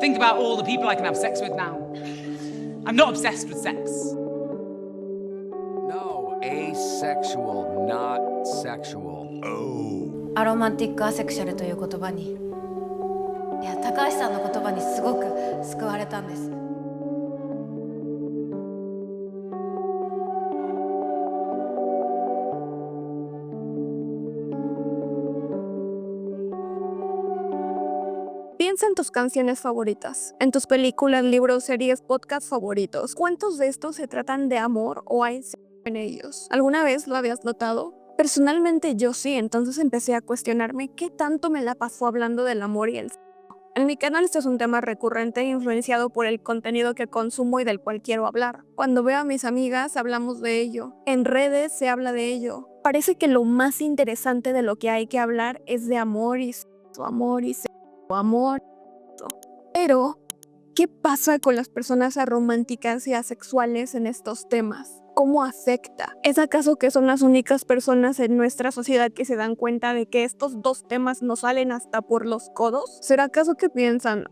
Think about all the people I can have sex with now. I'm not obsessed with sex. No, asexual, not sexual. Oh. アロマンティックアセクシャルという言葉に、いや、高橋さんの言葉にすごく救われたんです。Piensa en tus canciones favoritas, en tus películas, libros, series, podcasts favoritos. ¿Cuántos de estos se tratan de amor o hay sexo en ellos? ¿Alguna vez lo habías notado? Personalmente yo sí, entonces empecé a cuestionarme qué tanto me la pasó hablando del amor y el sexo. En mi canal este es un tema recurrente influenciado por el contenido que consumo y del cual quiero hablar. Cuando veo a mis amigas hablamos de ello, en redes se habla de ello. Parece que lo más interesante de lo que hay que hablar es de amor y sexo, amor y sexo, amor. Pero, ¿qué pasa con las personas arománticas y asexuales en estos temas? ¿Cómo afecta? ¿Es acaso que son las únicas personas en nuestra sociedad que se dan cuenta de que estos dos temas nos salen hasta por los codos? ¿Será acaso que piensan,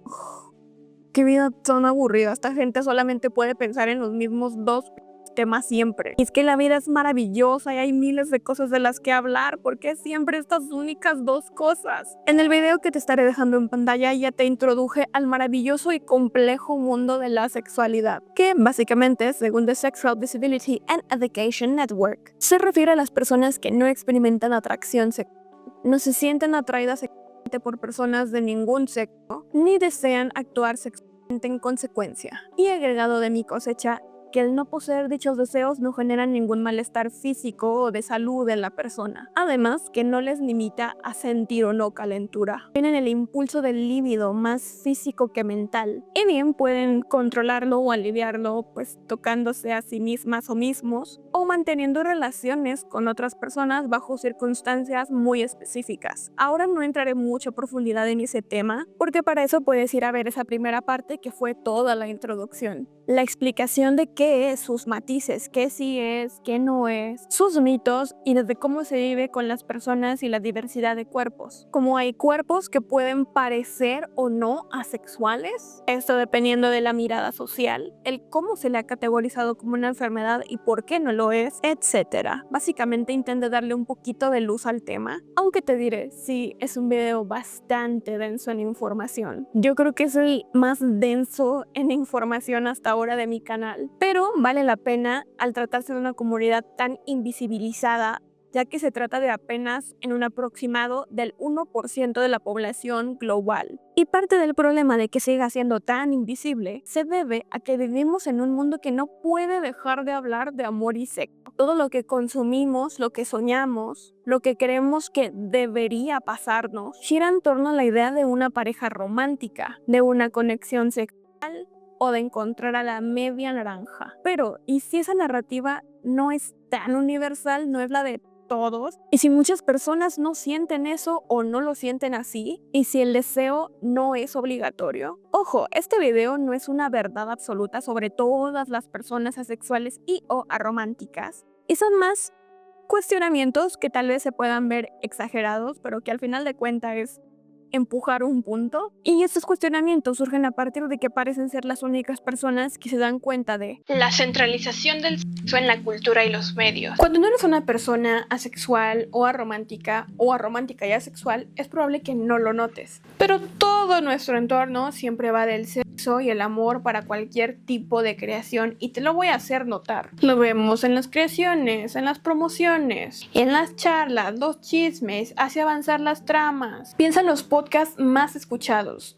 qué vida tan aburrida, esta gente solamente puede pensar en los mismos dos temas siempre? Y es que la vida es maravillosa y hay miles de cosas de las que hablar, ¿por qué siempre estas únicas dos cosas? En el video que te estaré dejando en pantalla ya te introduje al maravilloso y complejo mundo de la sexualidad, que básicamente, según The Sexual Visibility and Education Network, se refiere a las personas que no experimentan atracción sexual, no se sienten atraídas sexualmente por personas de ningún sexo, ni desean actuar sexualmente en consecuencia. Y agregado de mi cosecha, que el no poseer dichos deseos no genera ningún malestar físico o de salud en la persona. Además, que no les limita a sentir o no calentura. Tienen el impulso del líbido más físico que mental. Y bien pueden controlarlo o aliviarlo, pues tocándose a sí mismas o mismos, o manteniendo relaciones con otras personas bajo circunstancias muy específicas. Ahora no entraré mucho a profundidad en ese tema, porque para eso puedes ir a ver esa primera parte que fue toda la introducción. La explicación de qué es, sus matices, qué sí es, qué no es, sus mitos y desde cómo se vive con las personas y la diversidad de cuerpos. Como hay cuerpos que pueden parecer o no asexuales, esto dependiendo de la mirada social, el cómo se le ha categorizado como una enfermedad y por qué no lo es, etc. Básicamente intenté darle un poquito de luz al tema, aunque te diré, sí, es un video bastante denso en información. Yo creo que es el más denso en información hasta ahora de mi canal, pero vale la pena al tratarse de una comunidad tan invisibilizada, ya que se trata de apenas en un aproximado del 1% de la población global. Y parte del problema de que siga siendo tan invisible se debe a que vivimos en un mundo que no puede dejar de hablar de amor y sexo. Todo lo que consumimos, lo que soñamos, lo que creemos que debería pasarnos, gira en torno a la idea de una pareja romántica, de una conexión sexual o de encontrar a la media naranja. Pero, ¿y si esa narrativa no es tan universal, no es la de todos? ¿Y si muchas personas no sienten eso o no lo sienten así? ¿Y si el deseo no es obligatorio? Ojo, este video no es una verdad absoluta sobre todas las personas asexuales y o arománticas. Y son más cuestionamientos que tal vez se puedan ver exagerados, pero que al final de cuentas es empujar un punto. Y estos cuestionamientos surgen a partir de que parecen ser las únicas personas que se dan cuenta de la centralización del sexo en la cultura y los medios. Cuando no eres una persona asexual o aromántica y asexual, es probable que no lo notes. Pero todo nuestro entorno siempre va del sexo y el amor para cualquier tipo de creación, y te lo voy a hacer notar. Lo vemos en las creaciones, en las promociones, en las charlas, los chismes, hace avanzar las tramas. Piensa en los podcasts más escuchados.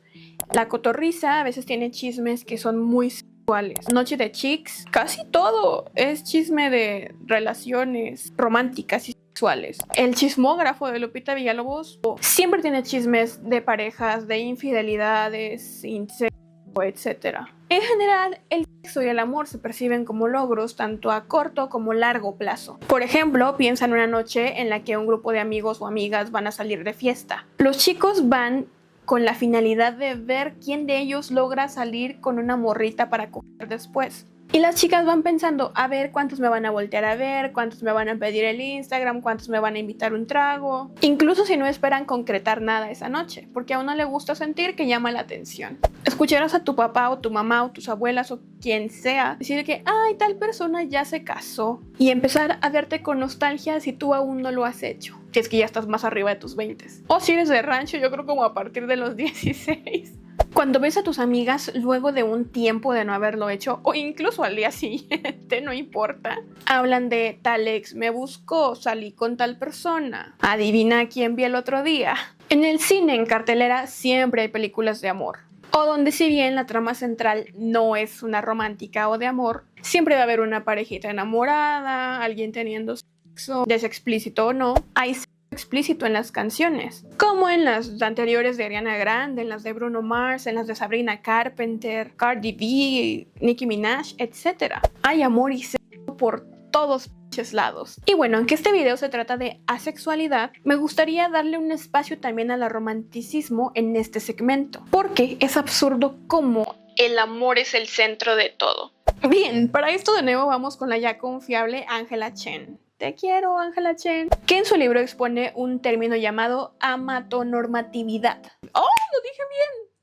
La Cotorrisa a veces tiene chismes que son muy sexuales. Noche de Chicks, casi todo es chisme de relaciones románticas y sexuales. El Chismógrafo de Lupita Villalobos siempre tiene chismes de parejas, de infidelidades, incesto, etc. En general, el sexo y el amor se perciben como logros tanto a corto como largo plazo. Por ejemplo, piensa en una noche en la que un grupo de amigos o amigas van a salir de fiesta. Los chicos van con la finalidad de ver quién de ellos logra salir con una morrita para coger después. Y las chicas van pensando, a ver cuántos me van a voltear a ver, cuántos me van a pedir el Instagram, cuántos me van a invitar un trago. Incluso si no esperan concretar nada esa noche, porque a uno le gusta sentir que llama la atención. Escucharás a tu papá o tu mamá o tus abuelas o quien sea decir que, ay, tal persona ya se casó. Y empezar a verte con nostalgia si tú aún no lo has hecho. Si es que ya estás más arriba de tus 20. O si eres de rancho, yo creo como a partir de los 16. Cuando ves a tus amigas luego de un tiempo de no haberlo hecho, o incluso al día siguiente, no importa, hablan de tal ex me buscó, salí con tal persona, adivina quién vi el otro día. En el cine, en cartelera, siempre hay películas de amor. O donde si bien la trama central no es una romántica o de amor, siempre va a haber una parejita enamorada, alguien teniendo sexo, ya sea explícito o no. Hay explícito en las canciones, como en las anteriores de Ariana Grande, en las de Bruno Mars, en las de Sabrina Carpenter, Cardi B, Nicki Minaj, etc. Hay amor y sexo por todos lados. Y bueno, aunque este video se trata de asexualidad, me gustaría darle un espacio también al romanticismo en este segmento, porque es absurdo como El amor es el centro de todo. Bien, para esto de nuevo vamos con la ya confiable Angela Chen. Te quiero, Angela Chen, que en su libro expone un término llamado amatonormatividad. ¡Oh, lo dije bien!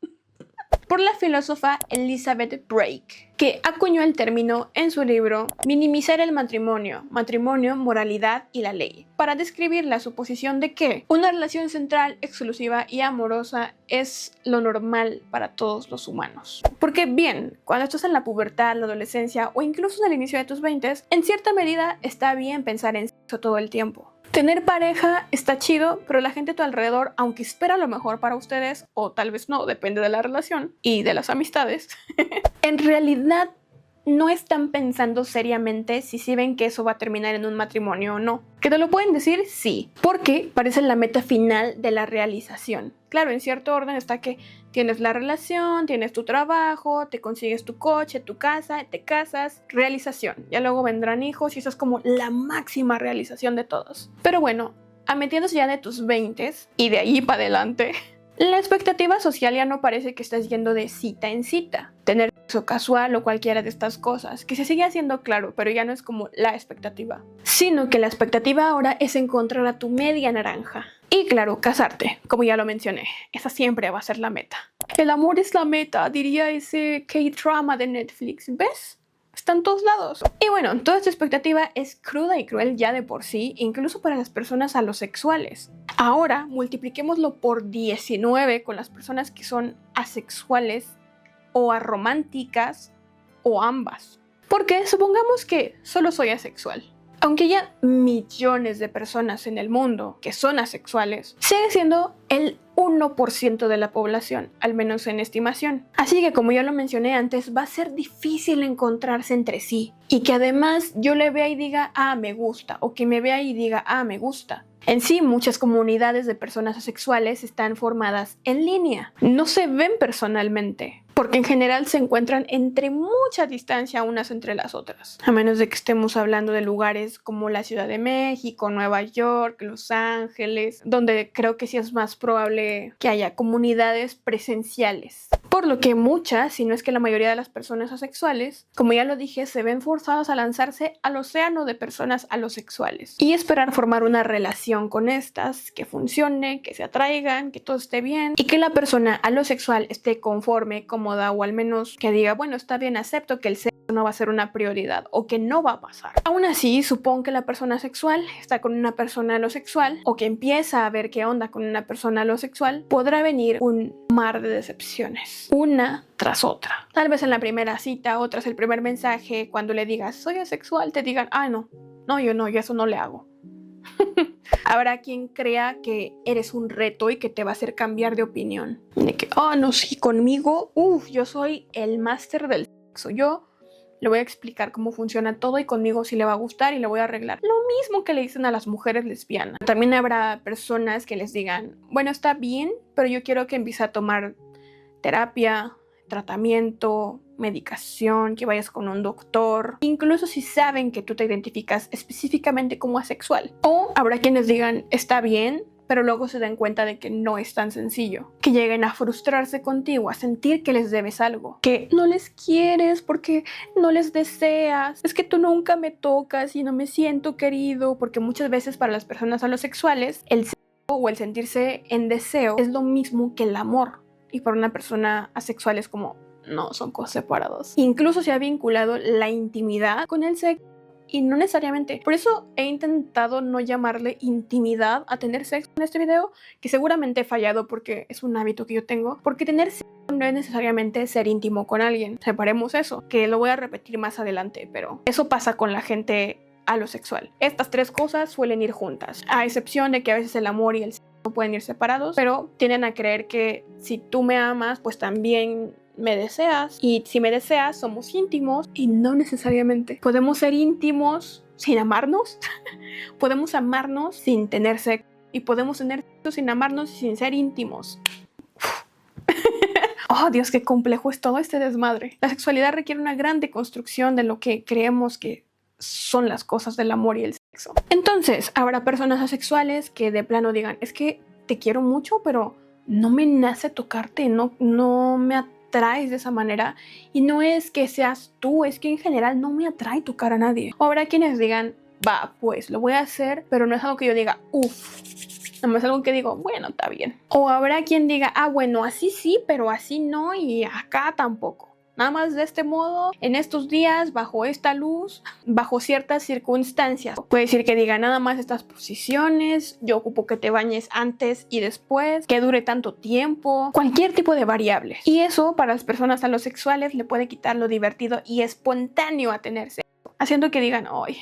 Por la filósofa Elizabeth Brake, que acuñó el término en su libro Minimizar el matrimonio, moralidad y la ley, para describir la suposición de que una relación central, exclusiva y amorosa es lo normal para todos los humanos. Porque bien, cuando estás en la pubertad, la adolescencia o incluso en el inicio de tus 20s, en cierta medida está bien pensar en sexo todo el tiempo. Tener pareja está chido, pero la gente a tu alrededor, aunque espera lo mejor para ustedes, o tal vez no, depende de la relación y de las amistades, en realidad no están pensando seriamente si sí ven que eso va a terminar en un matrimonio o no. ¿Que te lo pueden decir? Sí, porque parece la meta final de la realización. Claro, en cierto orden está que tienes la relación, tienes tu trabajo, te consigues tu coche, tu casa, te casas, realización. Ya luego vendrán hijos y eso es como la máxima realización de todos. Pero bueno, a metiéndose ya de tus 20s y de ahí para adelante, la expectativa social ya no parece que estás yendo de cita en cita. Tener sexo casual o cualquiera de estas cosas, que se sigue haciendo claro, pero ya no es como la expectativa. Sino que la expectativa ahora es encontrar a tu media naranja. Y claro, casarte, como ya lo mencioné. Esa siempre va a ser la meta. El amor es la meta, diría ese K-drama de Netflix, ¿ves? Está en todos lados. Y bueno, toda esta expectativa es cruda y cruel ya de por sí, incluso para las personas alosexuales. Ahora, multipliquémoslo por 19 con las personas que son asexuales o arománticas o ambas. Porque supongamos que solo soy asexual. Aunque haya millones de personas en el mundo que son asexuales, sigue siendo el 1% de la población, al menos en estimación. Así que, como ya lo mencioné antes, va a ser difícil encontrarse entre sí. Y que además yo le vea y diga, ah, me gusta, o que me vea y diga, ah, me gusta. En sí, muchas comunidades de personas asexuales están formadas en línea. No se ven personalmente, porque en general se encuentran entre mucha distancia unas entre las otras. A menos de que estemos hablando de lugares como la Ciudad de México, Nueva York, Los Ángeles, donde creo que sí es más probable que haya comunidades presenciales. Por lo que muchas, si no es que la mayoría de las personas asexuales, como ya lo dije, se ven forzadas a lanzarse al océano de personas alosexuales y esperar formar una relación con estas, que funcione, que se atraigan, que todo esté bien y que la persona alosexual esté conforme, cómoda o al menos que diga, bueno, está bien, acepto que el sexo no va a ser una prioridad o que no va a pasar. Aún así, supón que la persona sexual está con una persona alosexual o que empieza a ver qué onda con una persona alosexual, podrá venir un mar de decepciones, una tras otra. Tal vez en la primera cita o tras el primer mensaje, cuando le digas soy asexual, te digan, ah, yo eso no le hago. Habrá quien crea que eres un reto y que te va a hacer cambiar de opinión. De que, no, sí, conmigo, yo soy el máster del sexo. Yo le voy a explicar cómo funciona todo y conmigo sí le va a gustar y le voy a arreglar. Lo mismo que le dicen a las mujeres lesbianas. También habrá personas que les digan, bueno, está bien, pero yo quiero que empieces a tomar terapia, tratamiento, medicación, que vayas con un doctor, incluso si saben que tú te identificas específicamente como asexual. O habrá quienes digan, está bien, pero luego se dan cuenta de que no es tan sencillo. Que lleguen a frustrarse contigo, a sentir que les debes algo, que no les quieres porque no les deseas, es que tú nunca me tocas y no me siento querido, porque muchas veces para las personas alosexuales el sexo o el sentirse en deseo es lo mismo que el amor, y para una persona asexual es como, no, son cosas separadas. Incluso se ha vinculado la intimidad con el sexo y no necesariamente. Por eso he intentado no llamarle intimidad a tener sexo en este video, que seguramente he fallado porque es un hábito que yo tengo, porque tener sexo no es necesariamente ser íntimo con alguien. Separemos eso, que lo voy a repetir más adelante, pero eso pasa con la gente alosexual. Estas tres cosas suelen ir juntas, a excepción de que a veces el amor y el sexo pueden ir separados, pero tienden a creer que si tú me amas, pues también me deseas, y si me deseas somos íntimos, y no necesariamente. Podemos ser íntimos sin amarnos, podemos amarnos sin tener sexo, y podemos tener sexo sin amarnos y sin ser íntimos. Oh Dios, qué complejo es todo este desmadre. La sexualidad requiere una gran deconstrucción de lo que creemos que son las cosas del amor y el sexo. Entonces, habrá personas asexuales que de plano digan, es que te quiero mucho, pero no me nace tocarte, no me atraes de esa manera, y no es que seas tú, es que en general no me atrae tocar a nadie. O habrá quienes digan, va, pues lo voy a hacer, pero no es algo que yo diga, uff, no es algo que digo, bueno, está bien. O habrá quien diga, bueno, así sí, pero así no, y acá tampoco. Nada más de este modo, en estos días, bajo esta luz, bajo ciertas circunstancias. Puede decir que diga nada más estas posiciones, yo ocupo que te bañes antes y después, que dure tanto tiempo, cualquier tipo de variable. Y eso para las personas alosexuales le puede quitar lo divertido y espontáneo a tener sexo, haciendo que digan, ay,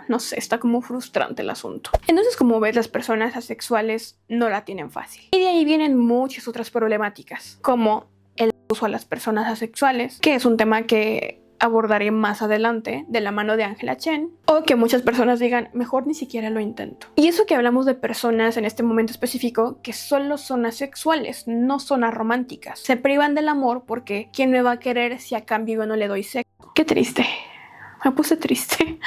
no sé, está como frustrante el asunto. Entonces, como ves, las personas asexuales no la tienen fácil. Y de ahí vienen muchas otras problemáticas, como el uso a las personas asexuales, que es un tema que abordaré más adelante de la mano de Ángela Chen, o que muchas personas digan, mejor ni siquiera lo intento. Y eso que hablamos de personas en este momento específico que solo son asexuales, no son arománticas. Se privan del amor porque ¿quién me va a querer si a cambio yo no le doy sexo? Qué triste. Me puse triste.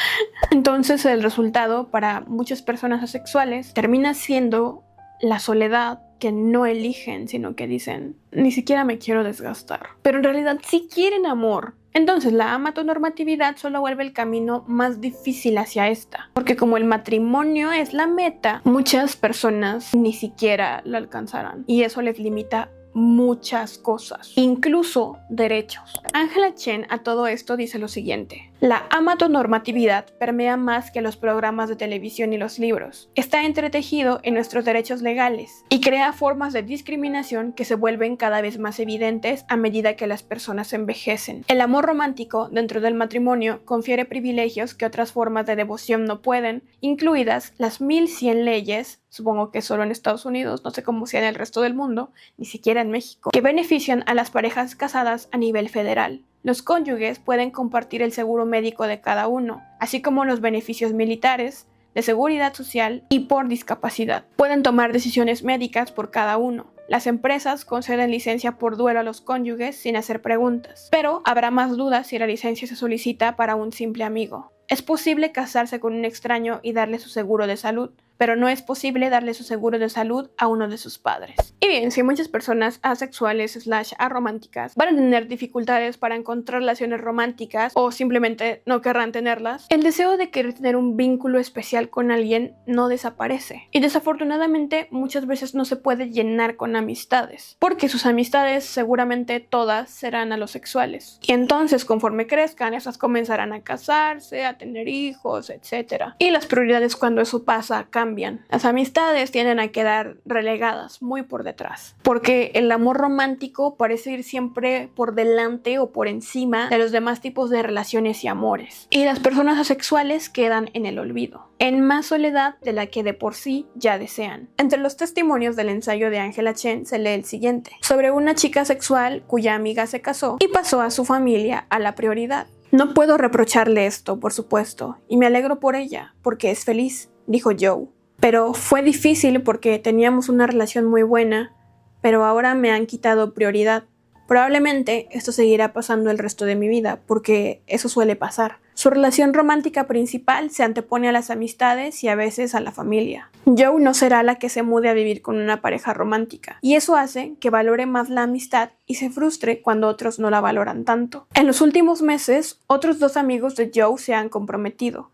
Entonces el resultado para muchas personas asexuales termina siendo la soledad, que no eligen, sino que dicen, ni siquiera me quiero desgastar. Pero en realidad sí quieren amor. Entonces la amatonormatividad solo vuelve el camino más difícil hacia esta. Porque como el matrimonio es la meta, muchas personas ni siquiera lo alcanzarán. Y eso les limita muchas cosas, incluso derechos. Ángela Chen a todo esto dice lo siguiente: la amatonormatividad permea más que los programas de televisión y los libros. Está entretejido en nuestros derechos legales y crea formas de discriminación que se vuelven cada vez más evidentes a medida que las personas envejecen. El amor romántico dentro del matrimonio confiere privilegios que otras formas de devoción no pueden, incluidas las 1100 leyes, supongo que solo en Estados Unidos, no sé cómo sea en el resto del mundo, ni siquiera en México, que benefician a las parejas casadas a nivel federal. Los cónyuges pueden compartir el seguro médico de cada uno, así como los beneficios militares, de seguridad social y por discapacidad. Pueden tomar decisiones médicas por cada uno. Las empresas conceden licencia por duelo a los cónyuges sin hacer preguntas, pero habrá más dudas si la licencia se solicita para un simple amigo. Es posible casarse con un extraño y darle su seguro de salud, pero no es posible darle su seguro de salud a uno de sus padres. Y bien, si muchas personas asexuales / arománticas van a tener dificultades para encontrar relaciones románticas o simplemente no querrán tenerlas, el deseo de querer tener un vínculo especial con alguien no desaparece. Y desafortunadamente muchas veces no se puede llenar con amistades, porque sus amistades seguramente todas serán alosexuales. Y entonces conforme crezcan, esas comenzarán a casarse, a tener hijos, etc. Y las prioridades cuando eso pasa cambian. Las amistades tienden a quedar relegadas muy por detrás, porque el amor romántico parece ir siempre por delante o por encima de los demás tipos de relaciones y amores, y las personas asexuales quedan en el olvido, en más soledad de la que de por sí ya desean. Entre los testimonios del ensayo de Ángela Chen se lee el siguiente, sobre una chica sexual cuya amiga se casó y pasó a su familia a la prioridad. No puedo reprocharle esto, por supuesto, y me alegro por ella, porque es feliz, dijo Joe. Pero fue difícil porque teníamos una relación muy buena, pero ahora me han quitado prioridad. Probablemente esto seguirá pasando el resto de mi vida, porque eso suele pasar. Su relación romántica principal se antepone a las amistades y a veces a la familia. Joe no será la que se mude a vivir con una pareja romántica, y eso hace que valore más la amistad y se frustre cuando otros no la valoran tanto. En los últimos meses, otros 2 amigos de Joe se han comprometido,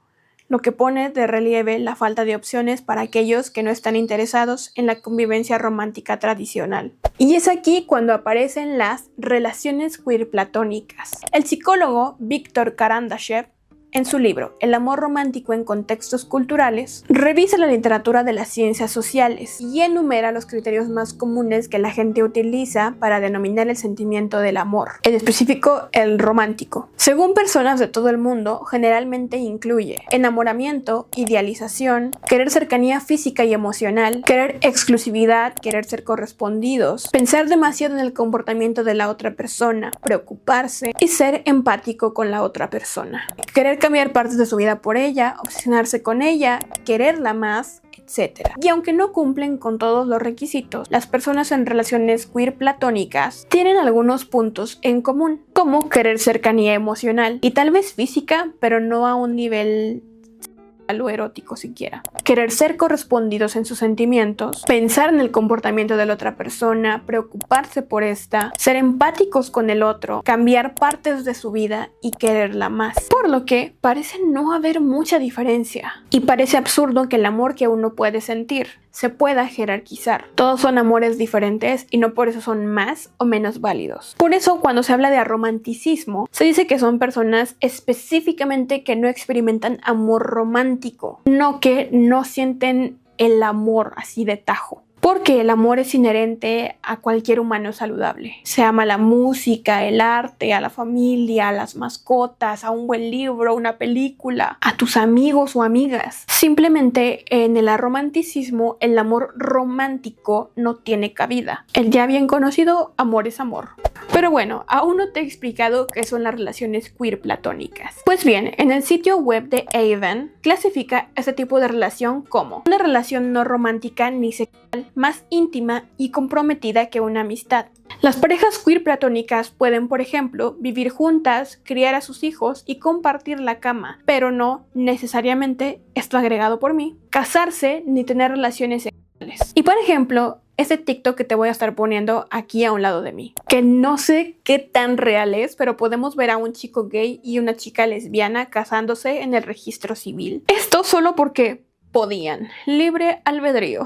lo que pone de relieve la falta de opciones para aquellos que no están interesados en la convivencia romántica tradicional. Y es aquí cuando aparecen las relaciones queer platónicas. El psicólogo Víctor Karandashev, en su libro El amor romántico en contextos culturales, revisa la literatura de las ciencias sociales y enumera los criterios más comunes que la gente utiliza para denominar el sentimiento del amor, en específico el romántico. Según personas de todo el mundo, generalmente incluye enamoramiento, idealización, querer cercanía física y emocional, querer exclusividad, querer ser correspondidos, pensar demasiado en el comportamiento de la otra persona, preocuparse y ser empático con la otra persona. Querer cambiar partes de su vida por ella, obsesionarse con ella, quererla más, etc. Y aunque no cumplen con todos los requisitos, las personas en relaciones queer platónicas tienen algunos puntos en común, como querer cercanía emocional y tal vez física, pero no a un nivel o erótico siquiera. Querer ser correspondidos en sus sentimientos, pensar en el comportamiento de la otra persona, preocuparse por esta, ser empáticos con el otro, cambiar partes de su vida y quererla más. Por lo que parece no haber mucha diferencia. Y parece absurdo que el amor que uno puede sentir se pueda jerarquizar. Todos son amores diferentes y no por eso son más o menos válidos. Por eso cuando se habla de romanticismo, se dice que son personas específicamente que no experimentan amor romántico, no que no sienten el amor así de tajo. Porque el amor es inherente a cualquier humano saludable. Se ama la música, el arte, a la familia, a las mascotas, a un buen libro, una película, a tus amigos o amigas. Simplemente en el romanticismo, el amor romántico no tiene cabida. El ya bien conocido amor es amor. Pero bueno, aún no te he explicado qué son las relaciones queer platónicas. Pues bien, en el sitio web de Avon clasifica este tipo de relación como una relación no romántica ni sexual, más íntima y comprometida que una amistad. Las parejas queer platónicas pueden, por ejemplo, vivir juntas, criar a sus hijos y compartir la cama, pero no necesariamente, esto agregado por mí, casarse ni tener relaciones sexuales. Y por ejemplo, este TikTok que te voy a estar poniendo aquí a un lado de mí, que no sé qué tan real es, pero podemos ver a un chico gay y una chica lesbiana casándose en el registro civil. Esto solo porque podían, libre albedrío.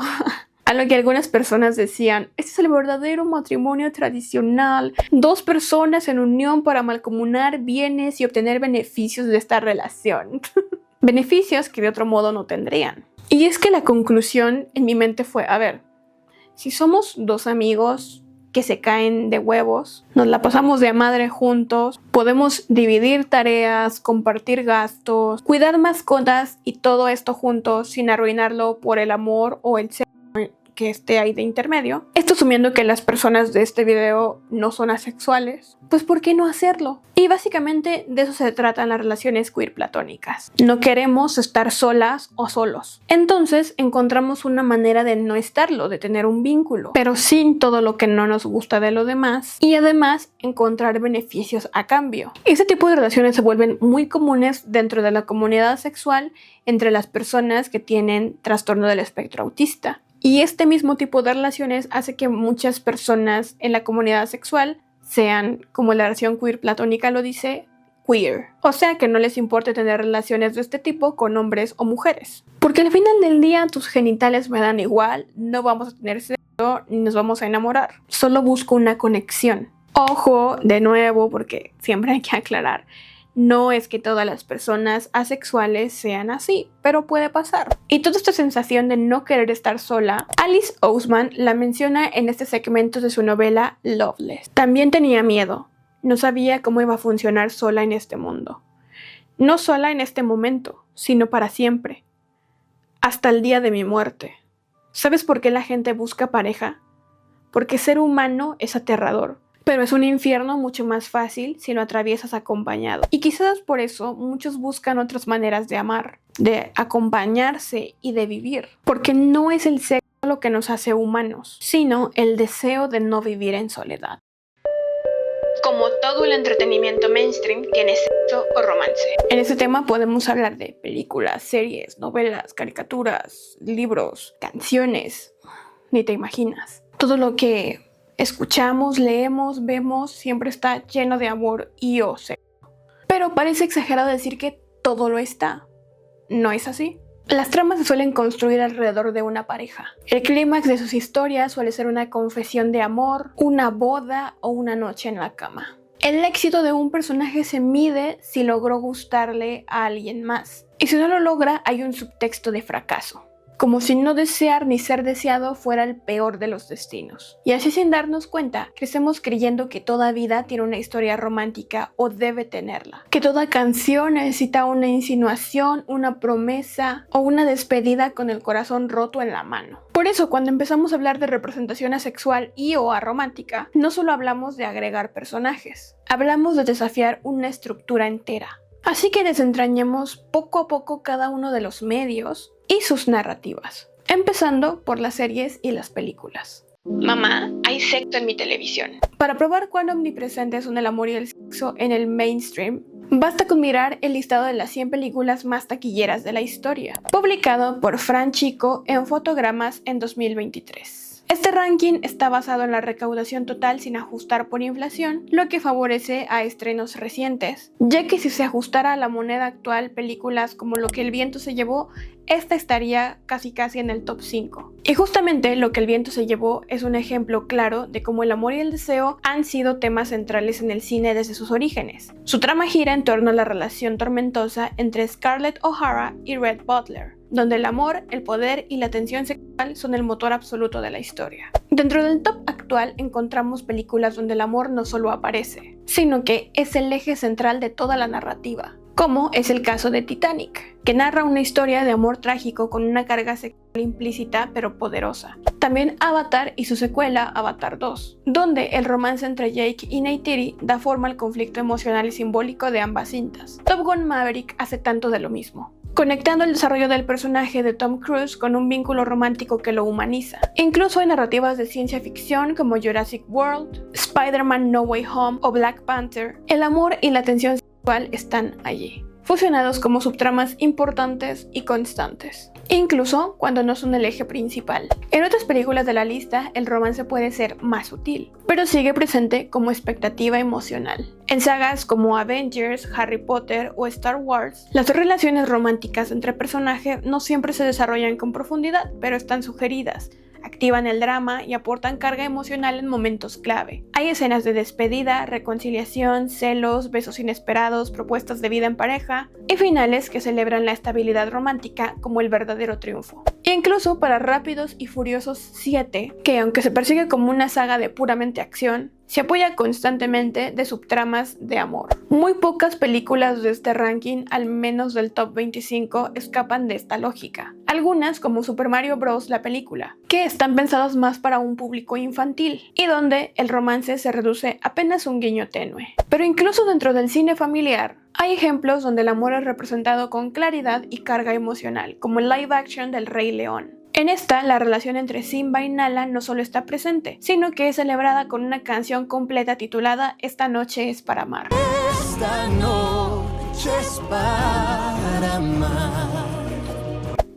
A lo que algunas personas decían, este es el verdadero matrimonio tradicional, 2 personas en unión para mancomunar bienes y obtener beneficios de esta relación. Beneficios que de otro modo no tendrían. Y es que la conclusión en mi mente fue, a ver, si somos 2 amigos que se caen de huevos, nos la pasamos de a madre juntos, podemos dividir tareas, compartir gastos, cuidar mascotas y todo esto juntos sin arruinarlo por el amor o el sexo que esté ahí de intermedio. Esto asumiendo que las personas de este video no son asexuales, pues ¿por qué no hacerlo? Y básicamente de eso se tratan las relaciones queer platónicas. No queremos estar solas o solos. Entonces encontramos una manera de no estarlo, de tener un vínculo, pero sin todo lo que no nos gusta de lo demás y además encontrar beneficios a cambio. Este tipo de relaciones se vuelven muy comunes dentro de la comunidad sexual entre las personas que tienen trastorno del espectro autista. Y este mismo tipo de relaciones hace que muchas personas en la comunidad sexual sean, como la relación queer platónica lo dice, queer. O sea que no les importa tener relaciones de este tipo con hombres o mujeres. Porque al final del día tus genitales me dan igual, no vamos a tener sexo ni nos vamos a enamorar. Solo busco una conexión. Ojo, de nuevo, porque siempre hay que aclarar. No es que todas las personas asexuales sean así, pero puede pasar. Y toda esta sensación de no querer estar sola, Alice Oseman la menciona en este segmento de su novela Loveless. También tenía miedo. No sabía cómo iba a funcionar sola en este mundo. No sola en este momento, sino para siempre. Hasta el día de mi muerte. ¿Sabes por qué la gente busca pareja? Porque ser humano es aterrador. Pero es un infierno mucho más fácil si lo atraviesas acompañado. Y quizás por eso muchos buscan otras maneras de amar, de acompañarse y de vivir. Porque no es el sexo lo que nos hace humanos, sino el deseo de no vivir en soledad. Como como todo el entretenimiento mainstream tiene sexo o romance. En este tema podemos hablar de películas, series, novelas, caricaturas, libros, canciones, ni te imaginas. Todo lo que escuchamos, leemos, vemos, siempre está lleno de amor y o sexo. Pero parece exagerado decir que todo lo está. No es así. Las tramas se suelen construir alrededor de una pareja. El clímax de sus historias suele ser una confesión de amor, una boda o una noche en la cama. El éxito de un personaje se mide si logró gustarle a alguien más. Y si no lo logra, hay un subtexto de fracaso. Como si no desear ni ser deseado fuera el peor de los destinos. Y así sin darnos cuenta, crecemos creyendo que toda vida tiene una historia romántica o debe tenerla. Que toda canción necesita una insinuación, una promesa o una despedida con el corazón roto en la mano. Por eso, cuando empezamos a hablar de representación asexual y o aromántica, no solo hablamos de agregar personajes, hablamos de desafiar una estructura entera. Así que desentrañemos poco a poco cada uno de los medios y sus narrativas, empezando por las series y las películas. Mamá, hay sexo en mi televisión. Para probar cuán omnipresentes son el amor y el sexo en el mainstream, basta con mirar el listado de las 100 películas más taquilleras de la historia, publicado por Fran Chico en Fotogramas en 2023. Este ranking está basado en la recaudación total sin ajustar por inflación, lo que favorece a estrenos recientes, ya que si se ajustara a la moneda actual películas como Lo que el viento se llevó, esta estaría casi en el top 5. Y justamente Lo que el viento se llevó es un ejemplo claro de cómo el amor y el deseo han sido temas centrales en el cine desde sus orígenes. Su trama gira en torno a la relación tormentosa entre Scarlett O'Hara y Rhett Butler, donde el amor, el poder y la tensión sexual son el motor absoluto de la historia. Dentro del top actual encontramos películas donde el amor no solo aparece, sino que es el eje central de toda la narrativa, como es el caso de Titanic, que narra una historia de amor trágico con una carga sexual implícita pero poderosa. También Avatar y su secuela Avatar 2, donde el romance entre Jake y Neytiri da forma al conflicto emocional y simbólico de ambas cintas. Top Gun Maverick hace tanto de lo mismo, conectando el desarrollo del personaje de Tom Cruise con un vínculo romántico que lo humaniza. Incluso en narrativas de ciencia ficción como Jurassic World, Spider-Man No Way Home o Black Panther, el amor y la tensión sexual están allí, fusionados como subtramas importantes y constantes, incluso cuando no son el eje principal. En otras películas de la lista, el romance puede ser más sutil, pero sigue presente como expectativa emocional. En sagas como Avengers, Harry Potter o Star Wars, las relaciones románticas entre personajes no siempre se desarrollan con profundidad, pero están sugeridas, activan el drama y aportan carga emocional en momentos clave. Hay escenas de despedida, reconciliación, celos, besos inesperados, propuestas de vida en pareja y finales que celebran la estabilidad romántica como el verdadero triunfo. E incluso para Rápidos y Furiosos 7, que aunque se persigue como una saga de puramente acción, se apoya constantemente de subtramas de amor. Muy pocas películas de este ranking, al menos del top 25, escapan de esta lógica. Algunas, como Super Mario Bros. La película, que están pensadas más para un público infantil, y donde el romance se reduce apenas un guiño tenue. Pero incluso dentro del cine familiar, hay ejemplos donde el amor es representado con claridad y carga emocional, como el live action del Rey León. En esta, la relación entre Simba y Nala no solo está presente, sino que es celebrada con una canción completa titulada Esta noche es para amar. Esta noche es para amar.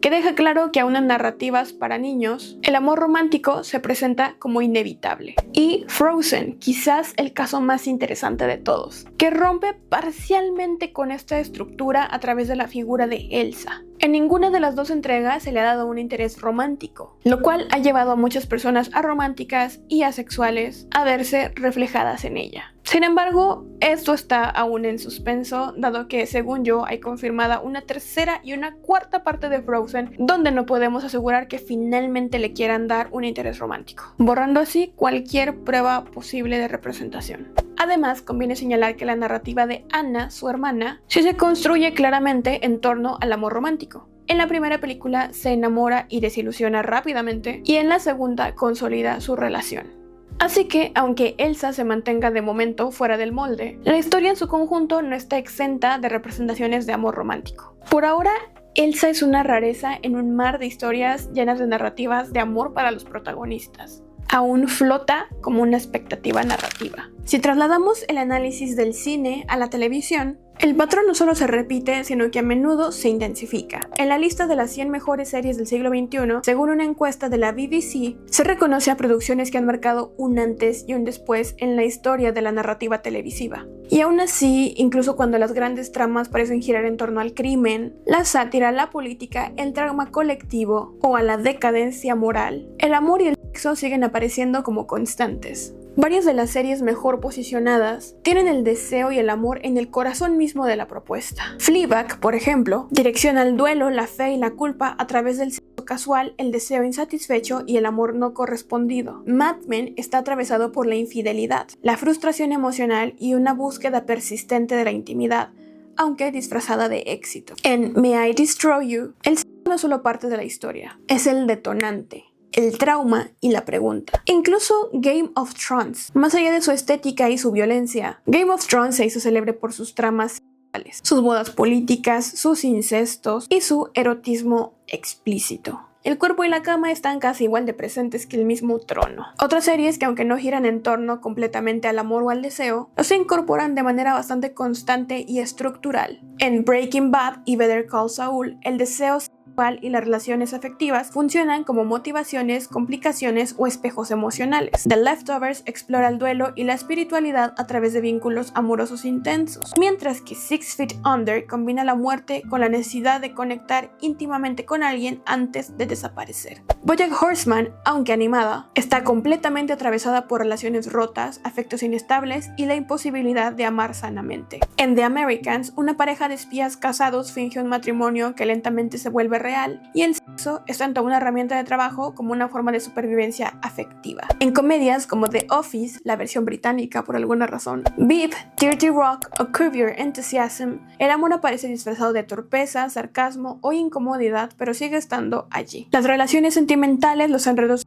Que deja claro que aún en narrativas para niños, el amor romántico se presenta como inevitable. Y Frozen, quizás el caso más interesante de todos, que rompe parcialmente con esta estructura a través de la figura de Elsa. En ninguna de las dos entregas se le ha dado un interés romántico, lo cual ha llevado a muchas personas arománticas y asexuales a verse reflejadas en ella. Sin embargo, esto está aún en suspenso, dado que, según yo, hay confirmada una tercera y una cuarta parte de Frozen, donde no podemos asegurar que finalmente le quieran dar un interés romántico, borrando así cualquier prueba posible de representación. Además, conviene señalar que la narrativa de Anna, su hermana, sí se construye claramente en torno al amor romántico. En la primera película se enamora y desilusiona rápidamente, y en la segunda consolida su relación. Así que, aunque Elsa se mantenga de momento fuera del molde, la historia en su conjunto no está exenta de representaciones de amor romántico. Por ahora, Elsa es una rareza en un mar de historias llenas de narrativas de amor para los protagonistas. aún flota como una expectativa narrativa. Si trasladamos el análisis del cine a la televisión, el patrón no solo se repite, sino que a menudo se intensifica. En la lista de las 100 mejores series del siglo XXI, según una encuesta de la BBC, se reconoce a producciones que han marcado un antes y un después en la historia de la narrativa televisiva. Y aún así, incluso cuando las grandes tramas parecen girar en torno al crimen, la sátira, la política, el trauma colectivo o a la decadencia moral, el amor y el sexo siguen apareciendo como constantes. Varias de las series mejor posicionadas tienen el deseo y el amor en el corazón mismo de la propuesta. Fleabag, por ejemplo, direcciona el duelo, la fe y la culpa a través del sexo casual, el deseo insatisfecho y el amor no correspondido. Mad Men está atravesado por la infidelidad, la frustración emocional y una búsqueda persistente de la intimidad, aunque disfrazada de éxito. En May I Destroy You, el sexo no es solo parte de la historia, es el detonante, el trauma y la pregunta. Incluso Game of Thrones, más allá de su estética y su violencia, Game of Thrones se hizo célebre por sus tramas sexuales, sus bodas políticas, sus incestos y su erotismo explícito. El cuerpo y la cama están casi igual de presentes que el mismo trono. Otras series que, aunque no giran en torno completamente al amor o al deseo, los incorporan de manera bastante constante y estructural. En Breaking Bad y Better Call Saul, el deseo sexual y las relaciones afectivas funcionan como motivaciones, complicaciones o espejos emocionales. The Leftovers explora el duelo y la espiritualidad a través de vínculos amorosos intensos, mientras que Six Feet Under combina la muerte con la necesidad de conectar íntimamente con alguien antes de desaparecer. BoJack Horseman, aunque animada, está completamente atravesada por relaciones rotas, afectos inestables y la imposibilidad de amar sanamente. En The Americans, una pareja de espías casados finge un matrimonio que lentamente se vuelve real, y el sexo es tanto una herramienta de trabajo como una forma de supervivencia afectiva. En comedias como The Office, la versión británica por alguna razón, Veep, 30 Rock o Curb Your Enthusiasm, el amor aparece disfrazado de torpeza, sarcasmo o incomodidad, pero sigue estando allí. Las relaciones sentimentales, los enredos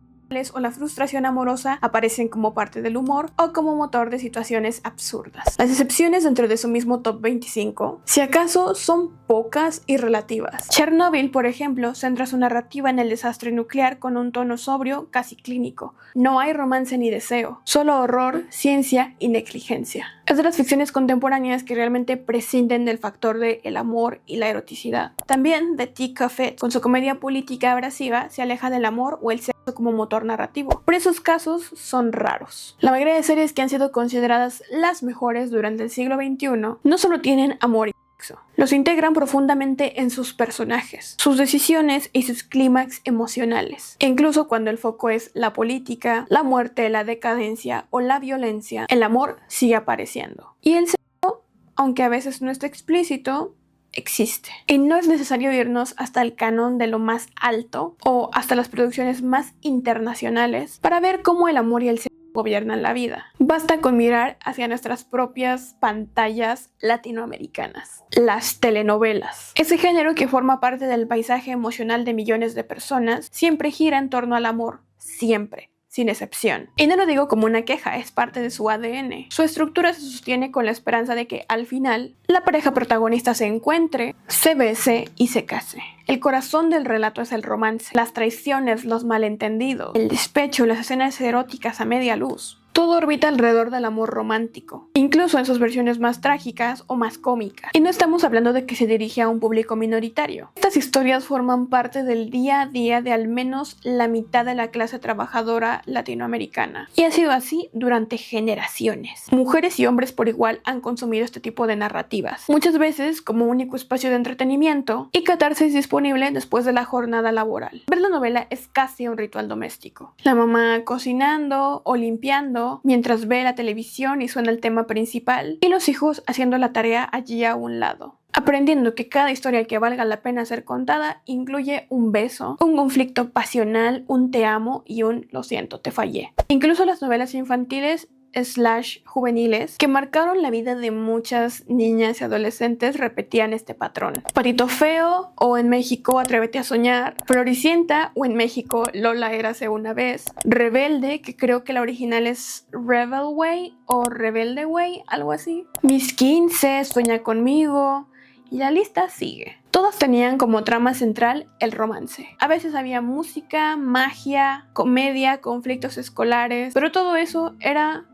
o la frustración amorosa aparecen como parte del humor o como motor de situaciones absurdas. Las excepciones dentro de su mismo top 25, si acaso, son pocas y relativas. Chernobyl, por ejemplo, centra su narrativa en el desastre nuclear con un tono sobrio, casi clínico. No hay romance ni deseo, solo horror, ciencia y negligencia. Es de las ficciones contemporáneas que realmente prescinden del factor del amor y la eroticidad. También The Tea Café, con su comedia política abrasiva, se aleja del amor o el sexo como motor narrativo. Por esos casos son raros. La mayoría de series que han sido consideradas las mejores durante el siglo XXI no solo tienen amor y sexo, los integran profundamente en sus personajes, sus decisiones y sus clímax emocionales. E incluso cuando el foco es la política, la muerte, la decadencia o la violencia, el amor sigue apareciendo. Y el sexo, aunque a veces no está explícito, existe. Y no es necesario irnos hasta el canon de lo más alto o hasta las producciones más internacionales para ver cómo el amor y el sexo gobiernan la vida. Basta con mirar hacia nuestras propias pantallas latinoamericanas. Las telenovelas. Ese género que forma parte del paisaje emocional de millones de personas siempre gira en torno al amor. Siempre. Sin excepción. Y no lo digo como una queja, es parte de su ADN. Su estructura se sostiene con la esperanza de que al final la pareja protagonista se encuentre, se bese y se case. El corazón del relato es el romance, las traiciones, los malentendidos, el despecho, las escenas eróticas a media luz. Todo orbita alrededor del amor romántico, incluso en sus versiones más trágicas o más cómicas. Y no estamos hablando de que se dirige a un público minoritario. Estas historias forman parte del día a día de al menos la mitad de la clase trabajadora latinoamericana. Y ha sido así durante generaciones. Mujeres y hombres por igual han consumido este tipo de narrativas, muchas veces como único espacio de entretenimiento y catarsis disponible después de la jornada laboral. Ver la novela es casi un ritual doméstico. La mamá cocinando o limpiando mientras ve la televisión y suena el tema principal, y los hijos haciendo la tarea allí a un lado, aprendiendo que cada historia que valga la pena ser contada incluye un beso, un conflicto pasional, un te amo y un lo siento, te fallé. Incluso las novelas infantiles / juveniles que marcaron la vida de muchas niñas y adolescentes repetían este patrón. Patito Feo, o en México Atrévete a Soñar, Floricienta, o en México Lola Érase una vez, Rebelde, que creo que la original es Rebel Way o Rebelde Way, algo así, Mis 15, Sueña conmigo, Y la lista sigue. Todas tenían como trama central el romance. A veces había música, magia, comedia, conflictos escolares, pero todo eso era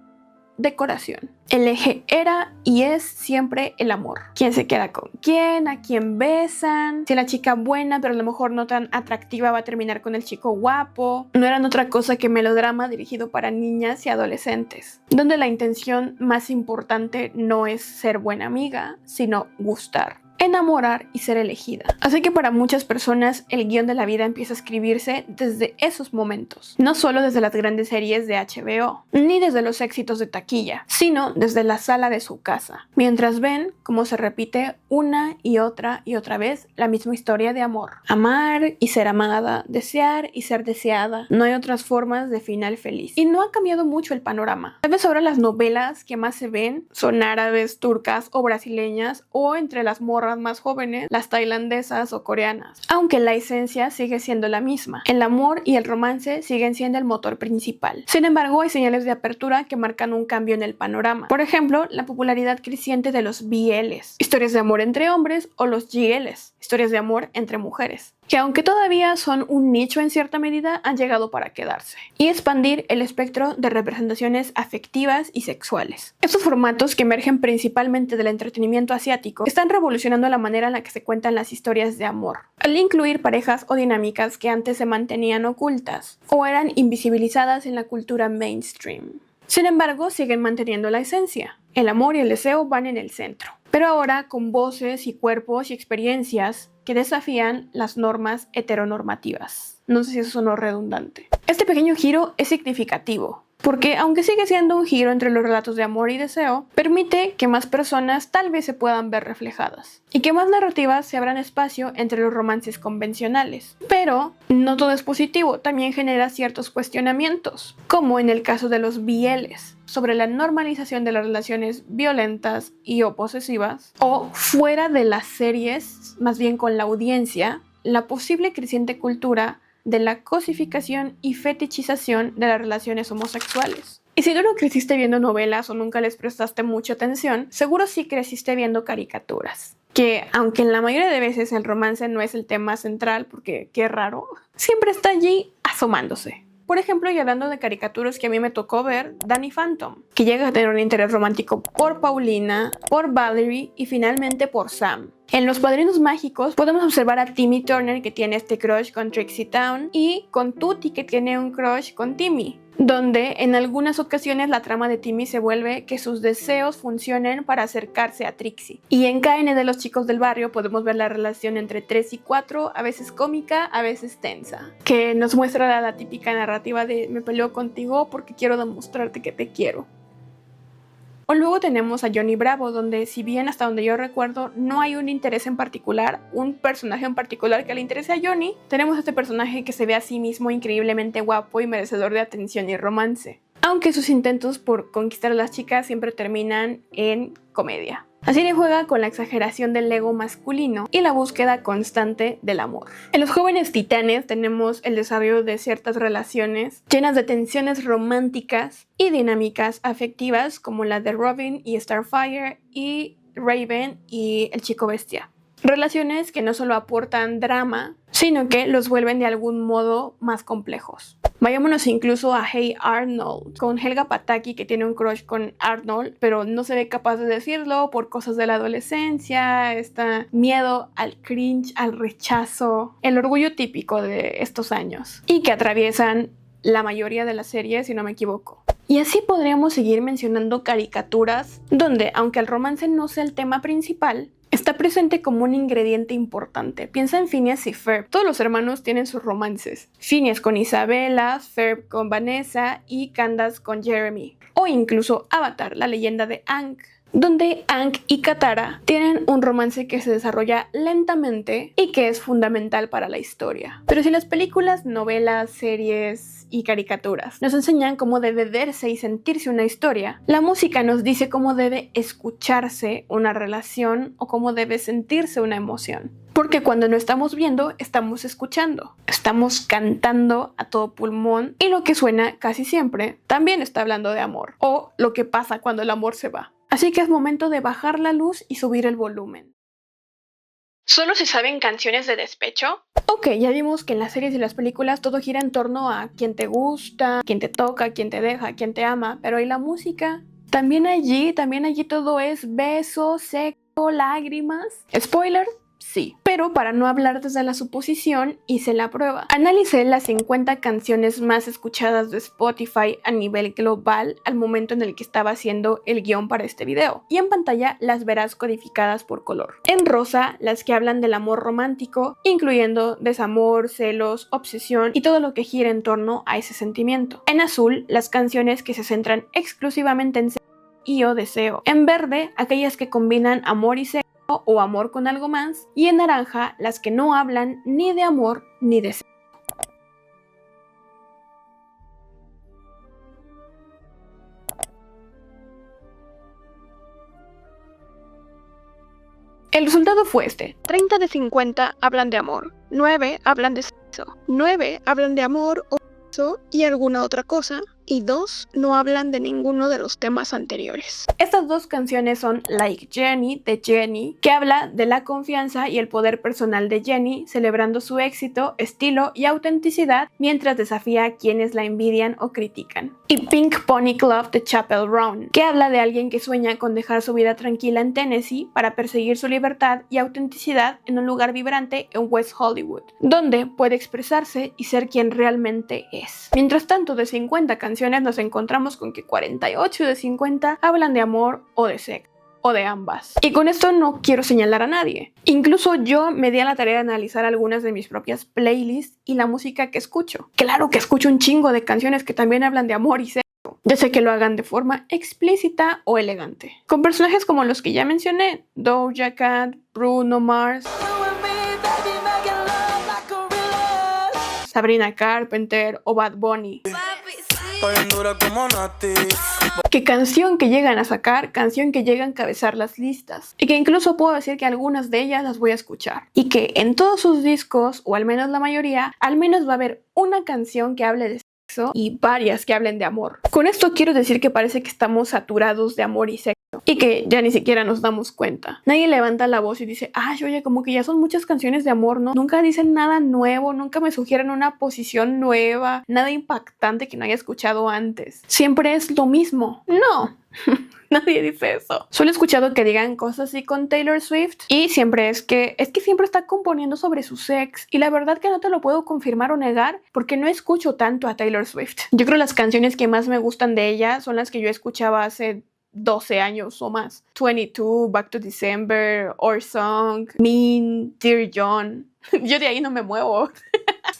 decoración. El eje era y es siempre el amor. ¿Quién se queda con quién? ¿A quién besan? Si la chica buena, pero a lo mejor no tan atractiva, va a terminar con el chico guapo. No eran otra cosa que melodrama dirigido para niñas y adolescentes, donde la intención más importante no es ser buena amiga, sino gustar, enamorar y ser elegida. Así que para muchas personas el guión de la vida empieza a escribirse desde esos momentos, no solo desde las grandes series de HBO, ni desde los éxitos de taquilla, sino desde la sala de su casa, mientras ven cómo se repite una y otra vez la misma historia de amor. Amar y ser amada, desear y ser deseada. No hay otras formas de final feliz. Y no ha cambiado mucho el panorama. Tal vez ahora las novelas que más se ven son árabes, turcas o brasileñas, o entre las morras más jóvenes, las tailandesas o coreanas. Aunque la esencia sigue siendo la misma. El amor y el romance siguen siendo el motor principal. Sin embargo, hay señales de apertura que marcan un cambio en el panorama. Por ejemplo, la popularidad creciente de los BLs, historias de amor entre hombres, o los GLs, historias de amor entre mujeres, que aunque todavía son un nicho en cierta medida, han llegado para quedarse y expandir el espectro de representaciones afectivas y sexuales. Estos formatos, que emergen principalmente del entretenimiento asiático, están revolucionando la manera en la que se cuentan las historias de amor, al incluir parejas o dinámicas que antes se mantenían ocultas o eran invisibilizadas en la cultura mainstream. Sin embargo, siguen manteniendo la esencia. El amor y el deseo van en el centro, pero ahora con voces y cuerpos y experiencias que desafían las normas heteronormativas. No sé si eso sonó redundante. Este pequeño giro es significativo, porque aunque sigue siendo un giro entre los relatos de amor y deseo, permite que más personas tal vez se puedan ver reflejadas, y que más narrativas se abran espacio entre los romances convencionales. Pero no todo es positivo, también genera ciertos cuestionamientos, como en el caso de los BLs, sobre la normalización de las relaciones violentas y o posesivas, o fuera de las series, más bien con la audiencia, la posible creciente cultura de la cosificación y fetichización de las relaciones homosexuales. Y si tú no creciste viendo novelas o nunca les prestaste mucha atención, seguro sí creciste viendo caricaturas, que aunque en la mayoría de veces el romance no es el tema central, porque qué raro, siempre está allí asomándose. Por ejemplo, y hablando de caricaturas que a mí me tocó ver, Danny Phantom, que llega a tener un interés romántico por Paulina, por Valerie y finalmente por Sam. En Los Padrinos Mágicos podemos observar a Timmy Turner, que tiene este crush con Trixie Town, y con Tutti, que tiene un crush con Timmy, donde en algunas ocasiones la trama de Timmy se vuelve que sus deseos funcionen para acercarse a Trixie. Y en KN de los chicos del barrio podemos ver la relación entre 3 y 4, a veces cómica, a veces tensa, que nos muestra la típica narrativa de me peleo contigo porque quiero demostrarte que te quiero. O luego tenemos a Johnny Bravo, donde si bien hasta donde yo recuerdo no hay un interés en particular, un personaje en particular que le interese a Johnny, tenemos a este personaje que se ve a sí mismo increíblemente guapo y merecedor de atención y romance, aunque sus intentos por conquistar a las chicas siempre terminan en comedia. Así le juega con la exageración del ego masculino y la búsqueda constante del amor. En Los Jóvenes Titanes tenemos el desarrollo de ciertas relaciones llenas de tensiones románticas y dinámicas afectivas, como la de Robin y Starfire, y Raven y el Chico Bestia. Relaciones que no solo aportan drama, sino que los vuelven de algún modo más complejos. Vayámonos incluso a Hey Arnold, con Helga Pataki, que tiene un crush con Arnold, pero no se ve capaz de decirlo por cosas de la adolescencia, este miedo al cringe, al rechazo, el orgullo típico de estos años, y que atraviesan la mayoría de las series, si no me equivoco. Y así podríamos seguir mencionando caricaturas donde, aunque el romance no sea el tema principal, está presente como un ingrediente importante. Piensa en Phineas y Ferb. Todos los hermanos tienen sus romances. Phineas con Isabella, Ferb con Vanessa y Candace con Jeremy. O incluso Avatar, la leyenda de Aang, donde Aang y Katara tienen un romance que se desarrolla lentamente y que es fundamental para la historia. Pero si las películas, novelas, series y caricaturas nos enseñan cómo debe verse y sentirse una historia, la música nos dice cómo debe escucharse una relación o cómo debe sentirse una emoción. Porque cuando no estamos viendo, estamos escuchando, estamos cantando a todo pulmón, y lo que suena casi siempre también está hablando de amor, o lo que pasa cuando el amor se va. Así que es momento de bajar la luz y subir el volumen. ¿Solo se saben canciones de despecho? Ok, ya vimos que en las series y las películas todo gira en torno a quién te gusta, quién te toca, quién te deja, quién te ama, pero ¿y la música? También allí todo es besos, sexo, lágrimas. ¿Spoiler? Sí, pero para no hablar desde la suposición, hice la prueba. Analicé las 50 canciones más escuchadas de Spotify a nivel global al momento en el que estaba haciendo el guión para este video. Y en pantalla las verás codificadas por color. En rosa, las que hablan del amor romántico, incluyendo desamor, celos, obsesión y todo lo que gira en torno a ese sentimiento. En azul, las canciones que se centran exclusivamente en sexo y o deseo. En verde, aquellas que combinan amor y sexo o amor con algo más, y en naranja las que no hablan ni de amor ni de sexo. El resultado fue este. 30 de 50 hablan de amor, 9 hablan de sexo, 9 hablan de amor o sexo y alguna otra cosa, y 2 no hablan de ninguno de los temas anteriores. Estas dos canciones son Like Jenny de Jenny, que habla de la confianza y el poder personal de Jenny, celebrando su éxito, estilo y autenticidad mientras desafía a quienes la envidian o critican. Y Pink Pony Club de Chappell Roan, que habla de alguien que sueña con dejar su vida tranquila en Tennessee para perseguir su libertad y autenticidad en un lugar vibrante en West Hollywood, donde puede expresarse y ser quien realmente es. Mientras tanto, de 50 canciones nos encontramos con que 48 de 50 hablan de amor o de sexo, o de ambas. Y con esto no quiero señalar a nadie. Incluso yo me di a la tarea de analizar algunas de mis propias playlists y la música que escucho. Claro que escucho un chingo de canciones que también hablan de amor y sexo, ya sea que lo hagan de forma explícita o elegante. Con personajes como los que ya mencioné, Doja Cat, Bruno Mars, Sabrina Carpenter o Bad Bunny. ¿Qué canción que llegan a sacar? Canción que llega a encabezar las listas. Y que incluso puedo decir que algunas de ellas las voy a escuchar. Y que en todos sus discos, o al menos la mayoría, al menos va a haber una canción que hable de sexo y varias que hablen de amor. Con esto quiero decir que parece que estamos saturados de amor y sexo. Y que ya ni siquiera nos damos cuenta. Nadie levanta la voz y dice, ay, oye, como que ya son muchas canciones de amor, ¿no? Nunca dicen nada nuevo, nunca me sugieren una posición nueva, nada impactante que no haya escuchado antes. Siempre es lo mismo. No. Nadie dice eso. Solo he escuchado que digan cosas así con Taylor Swift y siempre es que siempre está componiendo sobre su sex, y la verdad que no te lo puedo confirmar o negar porque no escucho tanto a Taylor Swift. Yo creo las canciones que más me gustan de ella son las que yo escuchaba hace 12 años o más. 22, Back to December, Our Song, Mean, Dear John. Yo de ahí no me muevo.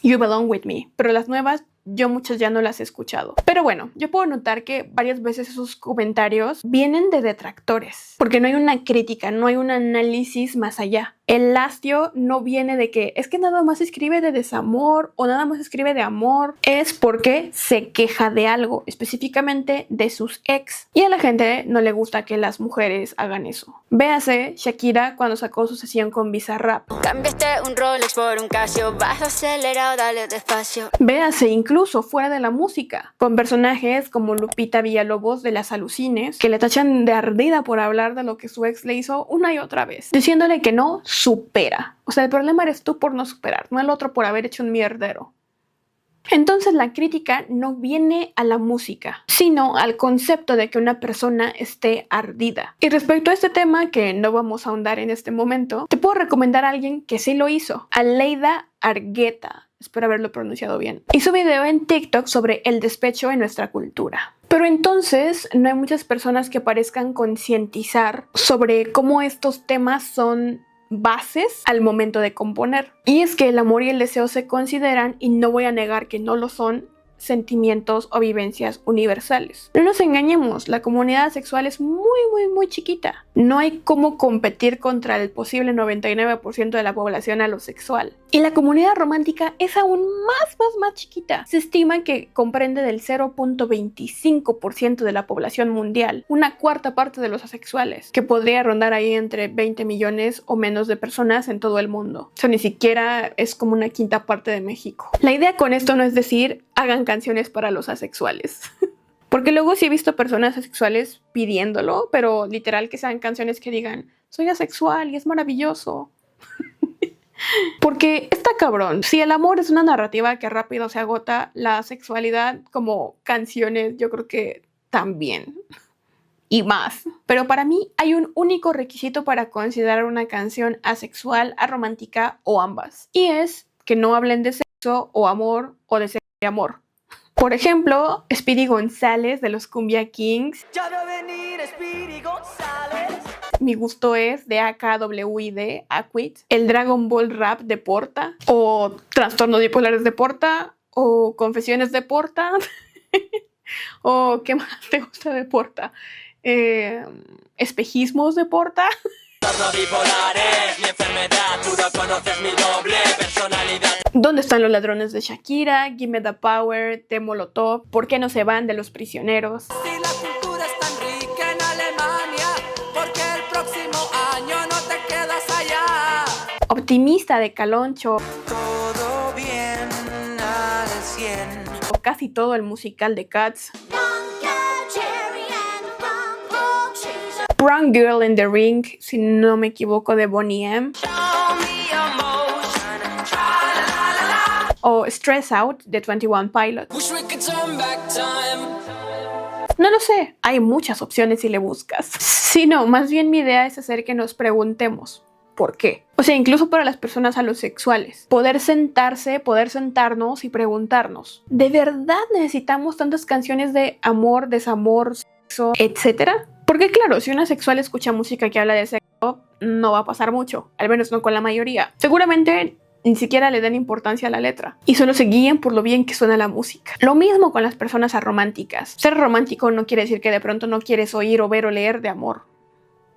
You Belong With Me. Pero las nuevas, yo muchas ya no las he escuchado. Pero bueno, yo puedo notar que varias veces esos comentarios vienen de detractores, porque no hay una crítica, no hay un análisis más allá. El hastio no viene de que es que nada más escribe de desamor o nada más escribe de amor. Es porque se queja de algo, específicamente de sus ex. Y a la gente no le gusta que las mujeres hagan eso. Véase Shakira cuando sacó su sesión con Bizarrap. Cambiaste un Rolex por un Casio, vas acelerado, dale despacio. Véase incluso fuera de la música, con personajes como Lupita Villalobos de Las Alucines, que le tachan de ardida por hablar de lo que su ex le hizo una y otra vez, diciéndole que no supera. O sea, el problema eres tú por no superar, no el otro por haber hecho un mierdero. Entonces la crítica no viene a la música, sino al concepto de que una persona esté ardida. Y respecto a este tema, que no vamos a ahondar en este momento, te puedo recomendar a alguien que sí lo hizo, Aleida Argueta. Espero haberlo pronunciado bien. Hizo video en TikTok sobre el despecho en nuestra cultura. Pero entonces no hay muchas personas que parezcan concientizar sobre cómo estos temas son bases al momento de componer. Y es que el amor y el deseo se consideran, y no voy a negar que no lo son, sentimientos o vivencias universales. No nos engañemos, la comunidad sexual es muy chiquita. No hay cómo competir contra el posible 99% de la población alosexual. Y la comunidad romántica es aún más chiquita. Se estima que comprende del 0.25% de la población mundial, una cuarta parte de los asexuales, que podría rondar ahí entre 20 millones o menos de personas en todo el mundo. O sea, ni siquiera es como una quinta parte de México. La idea con esto no es decir, hagan canciones para los asexuales. Porque luego sí he visto personas asexuales pidiéndolo, pero literal que sean canciones que digan, soy asexual y es maravilloso. Porque está cabrón. Si el amor es una narrativa que rápido se agota, la sexualidad como canciones yo creo que también. Y más. Pero para mí hay un único requisito para considerar una canción asexual, aromántica o ambas. Y es que no hablen de sexo o amor o de sexo y amor. Por ejemplo, Speedy González de los Cumbia Kings. Ya veo venir Speedy González. Mi gusto es de AKWID, Aquit. El Dragon Ball Rap de Porta. O Trastornos Bipolares de Porta. O Confesiones de Porta. O ¿qué más te gusta de Porta? Espejismos de Porta. ¿Dónde están los ladrones de Shakira? Give Me the Power, de Molotov. ¿Por qué no se van de Los Prisioneros? Si la cultura es tan rica en Alemania, porque el próximo año no te quedas allá. Optimista de Caloncho. Todo bien al 100. O casi todo el musical de Cats. Brown Girl in the Ring, si no me equivoco, de Boney M. O Stress Out de 21 Pilots. No lo sé, hay muchas opciones si le buscas. Sí, no, más bien mi idea es hacer que nos preguntemos ¿por qué? O sea, incluso para las personas alosexuales. Poder sentarnos y preguntarnos, ¿de verdad necesitamos tantas canciones de amor, desamor, sexo, etcétera? Porque claro, si una asexual escucha música que habla de sexo, no va a pasar mucho, al menos no con la mayoría. Seguramente ni siquiera le den importancia a la letra y solo se guíen por lo bien que suena la música. Lo mismo con las personas arománticas. Ser romántico no quiere decir que de pronto no quieres oír o ver o leer de amor.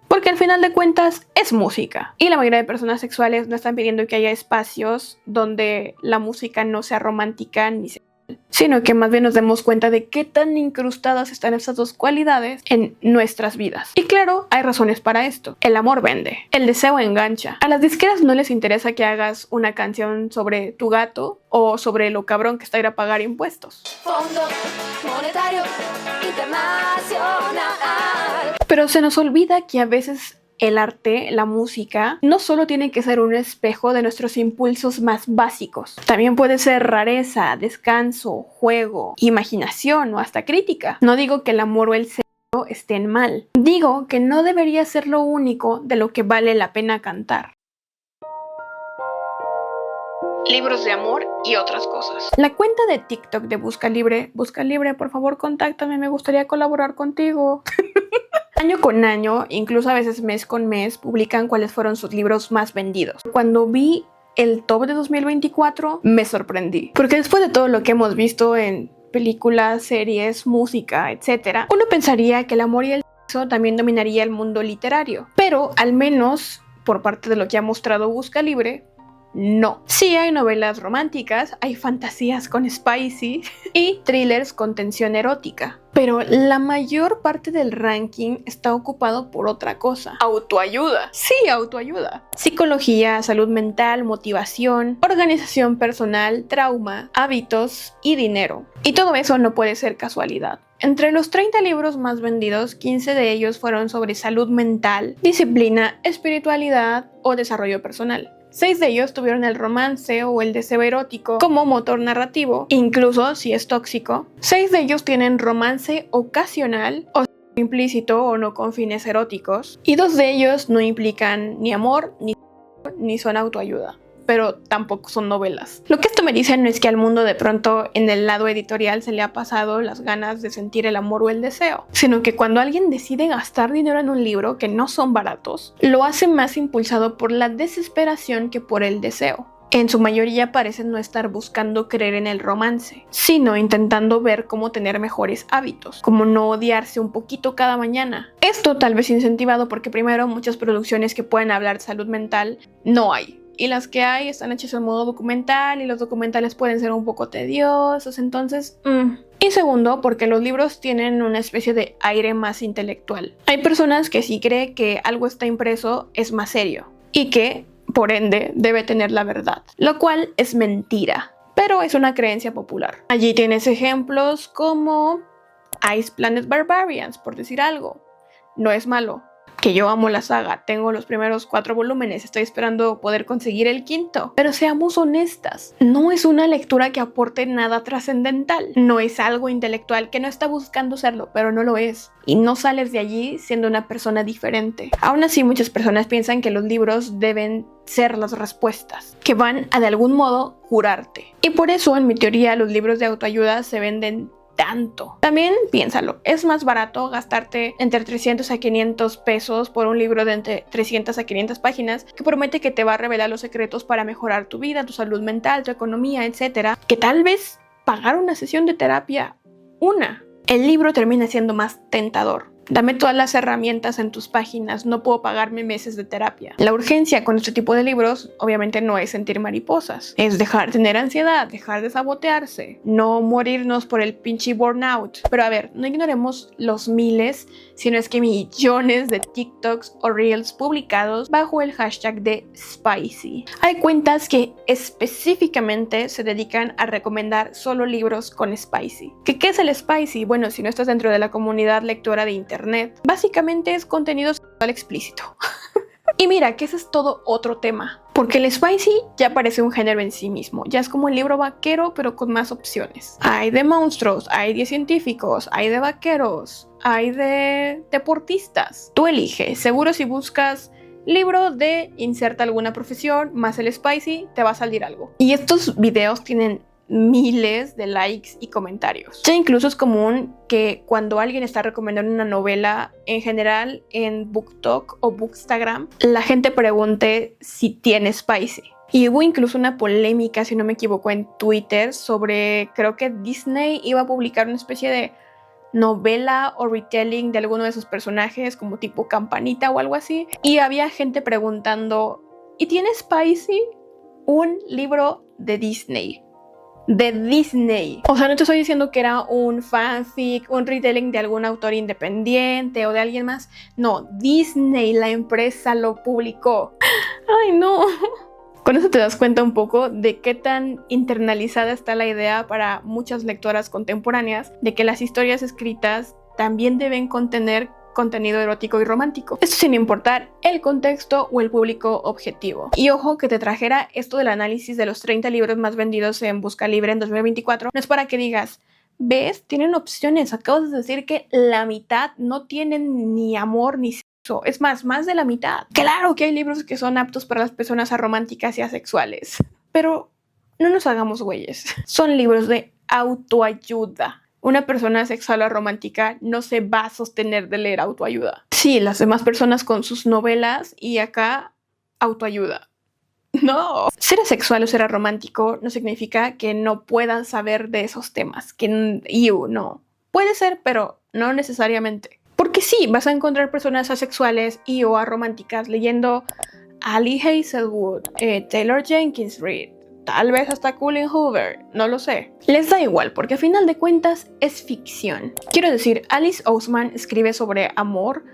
Porque al final de cuentas es música. Y la mayoría de personas sexuales no están pidiendo que haya espacios donde la música no sea romántica ni sexual, sino que más bien nos demos cuenta de qué tan incrustadas están estas dos cualidades en nuestras vidas. Y claro, hay razones para esto. El amor vende, el deseo engancha. A las disqueras no les interesa que hagas una canción sobre tu gato o sobre lo cabrón que está ir a pagar impuestos. Fondo Monetario Internacional. Pero se nos olvida que a veces el arte, la música, no solo tiene que ser un espejo de nuestros impulsos más básicos. También puede ser rareza, descanso, juego, imaginación o hasta crítica. No digo que el amor o el sexo estén mal. Digo que no debería ser lo único de lo que vale la pena cantar. Libros de amor y otras cosas. La cuenta de TikTok de Busca Libre, por favor contáctame, me gustaría colaborar contigo. Año con año, incluso a veces mes con mes, publican cuáles fueron sus libros más vendidos. Cuando vi el top de 2024, me sorprendí. Porque después de todo lo que hemos visto en películas, series, música, etc., uno pensaría que el amor y el sexo también dominaría el mundo literario. Pero, al menos, por parte de lo que ha mostrado Busca Libre, no. Sí hay novelas románticas, hay fantasías con spicy y thrillers con tensión erótica. Pero la mayor parte del ranking está ocupado por otra cosa. Autoayuda. Sí, autoayuda. Psicología, salud mental, motivación, organización personal, trauma, hábitos y dinero. Y todo eso no puede ser casualidad. Entre los 30 libros más vendidos, 15 de ellos fueron sobre salud mental, disciplina, espiritualidad o desarrollo personal. 6 de ellos tuvieron el romance o el deseo erótico como motor narrativo, incluso si es tóxico. 6 de ellos tienen romance ocasional o implícito o no con fines eróticos. Y 2 de ellos no implican ni amor ni son autoayuda, pero tampoco son novelas. Lo que esto me dice no es que al mundo de pronto en el lado editorial se le ha pasado las ganas de sentir el amor o el deseo, sino que cuando alguien decide gastar dinero en un libro que no son baratos, lo hace más impulsado por la desesperación que por el deseo. En su mayoría parecen no estar buscando creer en el romance, sino intentando ver cómo tener mejores hábitos, como no odiarse un poquito cada mañana. Esto tal vez incentivado porque primero muchas producciones que pueden hablar de salud mental no hay. Y las que hay están hechas en modo documental y los documentales pueden ser un poco tediosos, entonces... Y segundo, porque los libros tienen una especie de aire más intelectual. Hay personas que sí creen que algo está impreso es más serio y que, por ende, debe tener la verdad, lo cual es mentira, pero es una creencia popular. Allí tienes ejemplos como Ice Planet Barbarians, por decir algo. No es malo. que yo amo la saga, tengo los primeros 4 volúmenes, estoy esperando poder conseguir el 5º. Pero seamos honestas, no es una lectura que aporte nada trascendental, no es algo intelectual que no está buscando serlo, pero no lo es. Y no sales de allí siendo una persona diferente. Aún así, muchas personas piensan que los libros deben ser las respuestas, que van a de algún modo curarte. Y por eso, en mi teoría, los libros de autoayuda se venden tanto. También piénsalo, es más barato gastarte entre 300 a 500 pesos por un libro de entre 300 a 500 páginas que promete que te va a revelar los secretos para mejorar tu vida, tu salud mental, tu economía, etc. Que tal vez pagar una sesión de terapia, el libro termina siendo más tentador. Dame todas las herramientas en tus páginas, no puedo pagarme meses de terapia. La urgencia con este tipo de libros obviamente no es sentir mariposas, es dejar de tener ansiedad, dejar de sabotearse, no morirnos por el pinche burnout. Pero a ver, no ignoremos los miles, sino es que millones de TikToks o Reels publicados bajo el hashtag de Spicy. Hay cuentas que específicamente se dedican a recomendar solo libros con Spicy. ¿Qué es el Spicy? Bueno, si no estás dentro de la comunidad lectora de internet, básicamente es contenido sexual explícito. Y mira, que ese es todo otro tema, porque el spicy ya parece un género en sí mismo, ya es como el libro vaquero pero con más opciones. Hay de monstruos, hay de científicos, hay de vaqueros, hay de deportistas. Tú eliges, seguro si buscas libro de inserta alguna profesión más el spicy, te va a salir algo. Y estos videos tienen miles de likes y comentarios. Ya incluso es común que cuando alguien está recomendando una novela, en general en BookTok o Bookstagram, la gente pregunte si tiene spicy. Y hubo incluso una polémica, si no me equivoco, en Twitter sobre, creo que Disney iba a publicar una especie de novela o retelling de alguno de sus personajes, como tipo Campanita o algo así. Y había gente preguntando, ¿y tiene spicy un libro de Disney? De Disney. O sea, no te estoy diciendo que era un fanfic, un retelling de algún autor independiente o de alguien más. No, Disney, la empresa, lo publicó. Ay, no. Con eso te das cuenta un poco de qué tan internalizada está la idea para muchas lectoras contemporáneas de que las historias escritas también deben contener contenido erótico y romántico. Esto sin importar el contexto o el público objetivo. Y ojo que te trajera esto del análisis de los 30 libros más vendidos en Busca Libre en 2024. No es para que digas, ¿ves? Tienen opciones. Acabas de decir que la mitad no tienen ni amor ni sexo. Es más de la mitad. Claro que hay libros que son aptos para las personas arománticas y asexuales. Pero no nos hagamos güeyes. Son libros de autoayuda. Una persona sexual o romántica no se va a sostener de leer autoayuda. Sí, las demás personas con sus novelas y acá autoayuda. No. Ser asexual o ser romántico no significa que no puedan saber de esos temas. Que no. Puede ser, pero no necesariamente. Porque sí, vas a encontrar personas asexuales y o arománticas leyendo Ali Hazelwood, Taylor Jenkins Reid, tal vez hasta Colleen Hoover, no lo sé. Les da igual, porque a final de cuentas es ficción. Quiero decir, Alice Oseman escribe sobre amor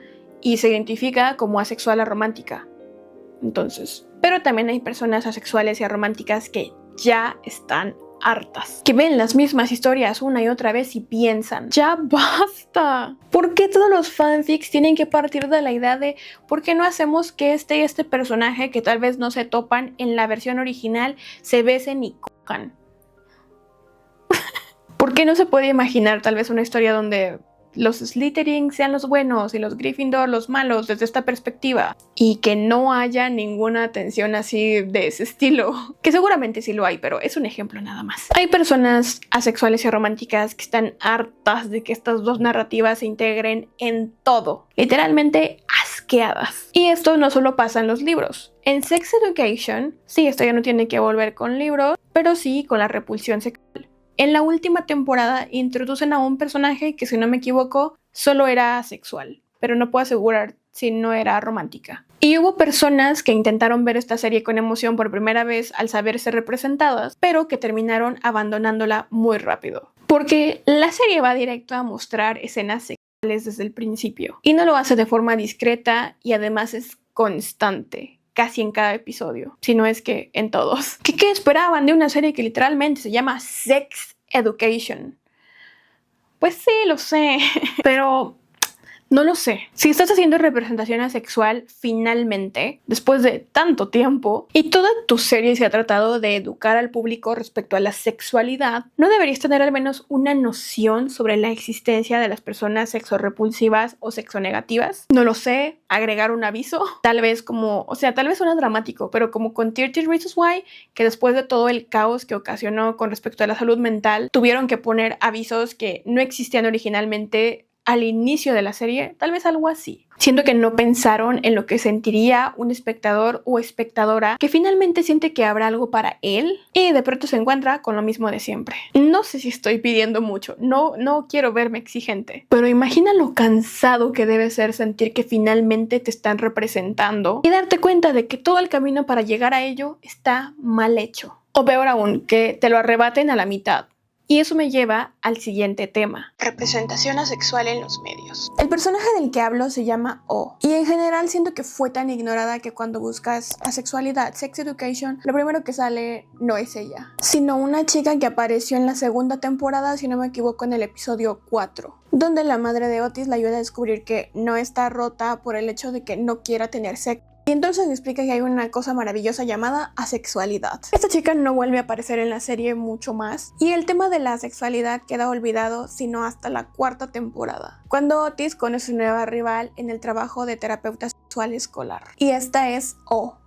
y se identifica como asexual aromántica. Entonces, pero también hay personas asexuales y arománticas que ya están hartas, que ven las mismas historias una y otra vez y piensan, ya basta. ¿Por qué todos los fanfics tienen que partir de la idea de por qué no hacemos que este personaje que tal vez no se topan en la versión original se besen y cojan? ¿Por qué no se puede imaginar tal vez una historia donde los Slytherin sean los buenos y los Gryffindor los malos desde esta perspectiva? Y que no haya ninguna tensión así de ese estilo. Que seguramente sí lo hay, pero es un ejemplo nada más. Hay personas asexuales y románticas que están hartas de que estas dos narrativas se integren en todo. Literalmente asqueadas. Y esto no solo pasa en los libros. En Sex Education, sí, esto ya no tiene que volver con libros, pero sí con la repulsión sexual. En la última temporada introducen a un personaje que, si no me equivoco, solo era asexual, pero no puedo asegurar si no era romántica. Y hubo personas que intentaron ver esta serie con emoción por primera vez al saberse representadas, pero que terminaron abandonándola muy rápido. Porque la serie va directo a mostrar escenas sexuales desde el principio. Y no lo hace de forma discreta y además es constante. Casi en cada episodio, si no es que en todos. ¿Qué esperaban de una serie que literalmente se llama Sex Education? Pues sí, lo sé, pero No lo sé. Si estás haciendo representación asexual finalmente, después de tanto tiempo, y toda tu serie se ha tratado de educar al público respecto a la sexualidad, ¿no deberías tener al menos una noción sobre la existencia de las personas sexorepulsivas o sexonegativas? No lo sé. Agregar un aviso. Tal vez tal vez suena dramático, pero como con 13 Reasons Why, que después de todo el caos que ocasionó con respecto a la salud mental, tuvieron que poner avisos que no existían originalmente al inicio de la serie, tal vez algo así. Siento que no pensaron en lo que sentiría un espectador o espectadora que finalmente siente que habrá algo para él y de pronto se encuentra con lo mismo de siempre. No sé si estoy pidiendo mucho, no quiero verme exigente, pero imagina lo cansado que debe ser sentir que finalmente te están representando y darte cuenta de que todo el camino para llegar a ello está mal hecho. O peor aún, que te lo arrebaten a la mitad. Y eso me lleva al siguiente tema. Representación asexual en los medios. El personaje del que hablo se llama O. Y en general siento que fue tan ignorada que cuando buscas asexualidad, sex education, lo primero que sale no es ella, sino una chica que apareció en la segunda temporada, si no me equivoco, en el episodio 4. Donde la madre de Otis la ayuda a descubrir que no está rota por el hecho de que no quiera tener sexo. Y entonces me explica que hay una cosa maravillosa llamada asexualidad. Esta chica no vuelve a aparecer en la serie mucho más. Y el tema de la asexualidad queda olvidado sino hasta la 4ª temporada, cuando Otis conoce a su nueva rival en el trabajo de terapeuta sexual escolar. Y esta es O.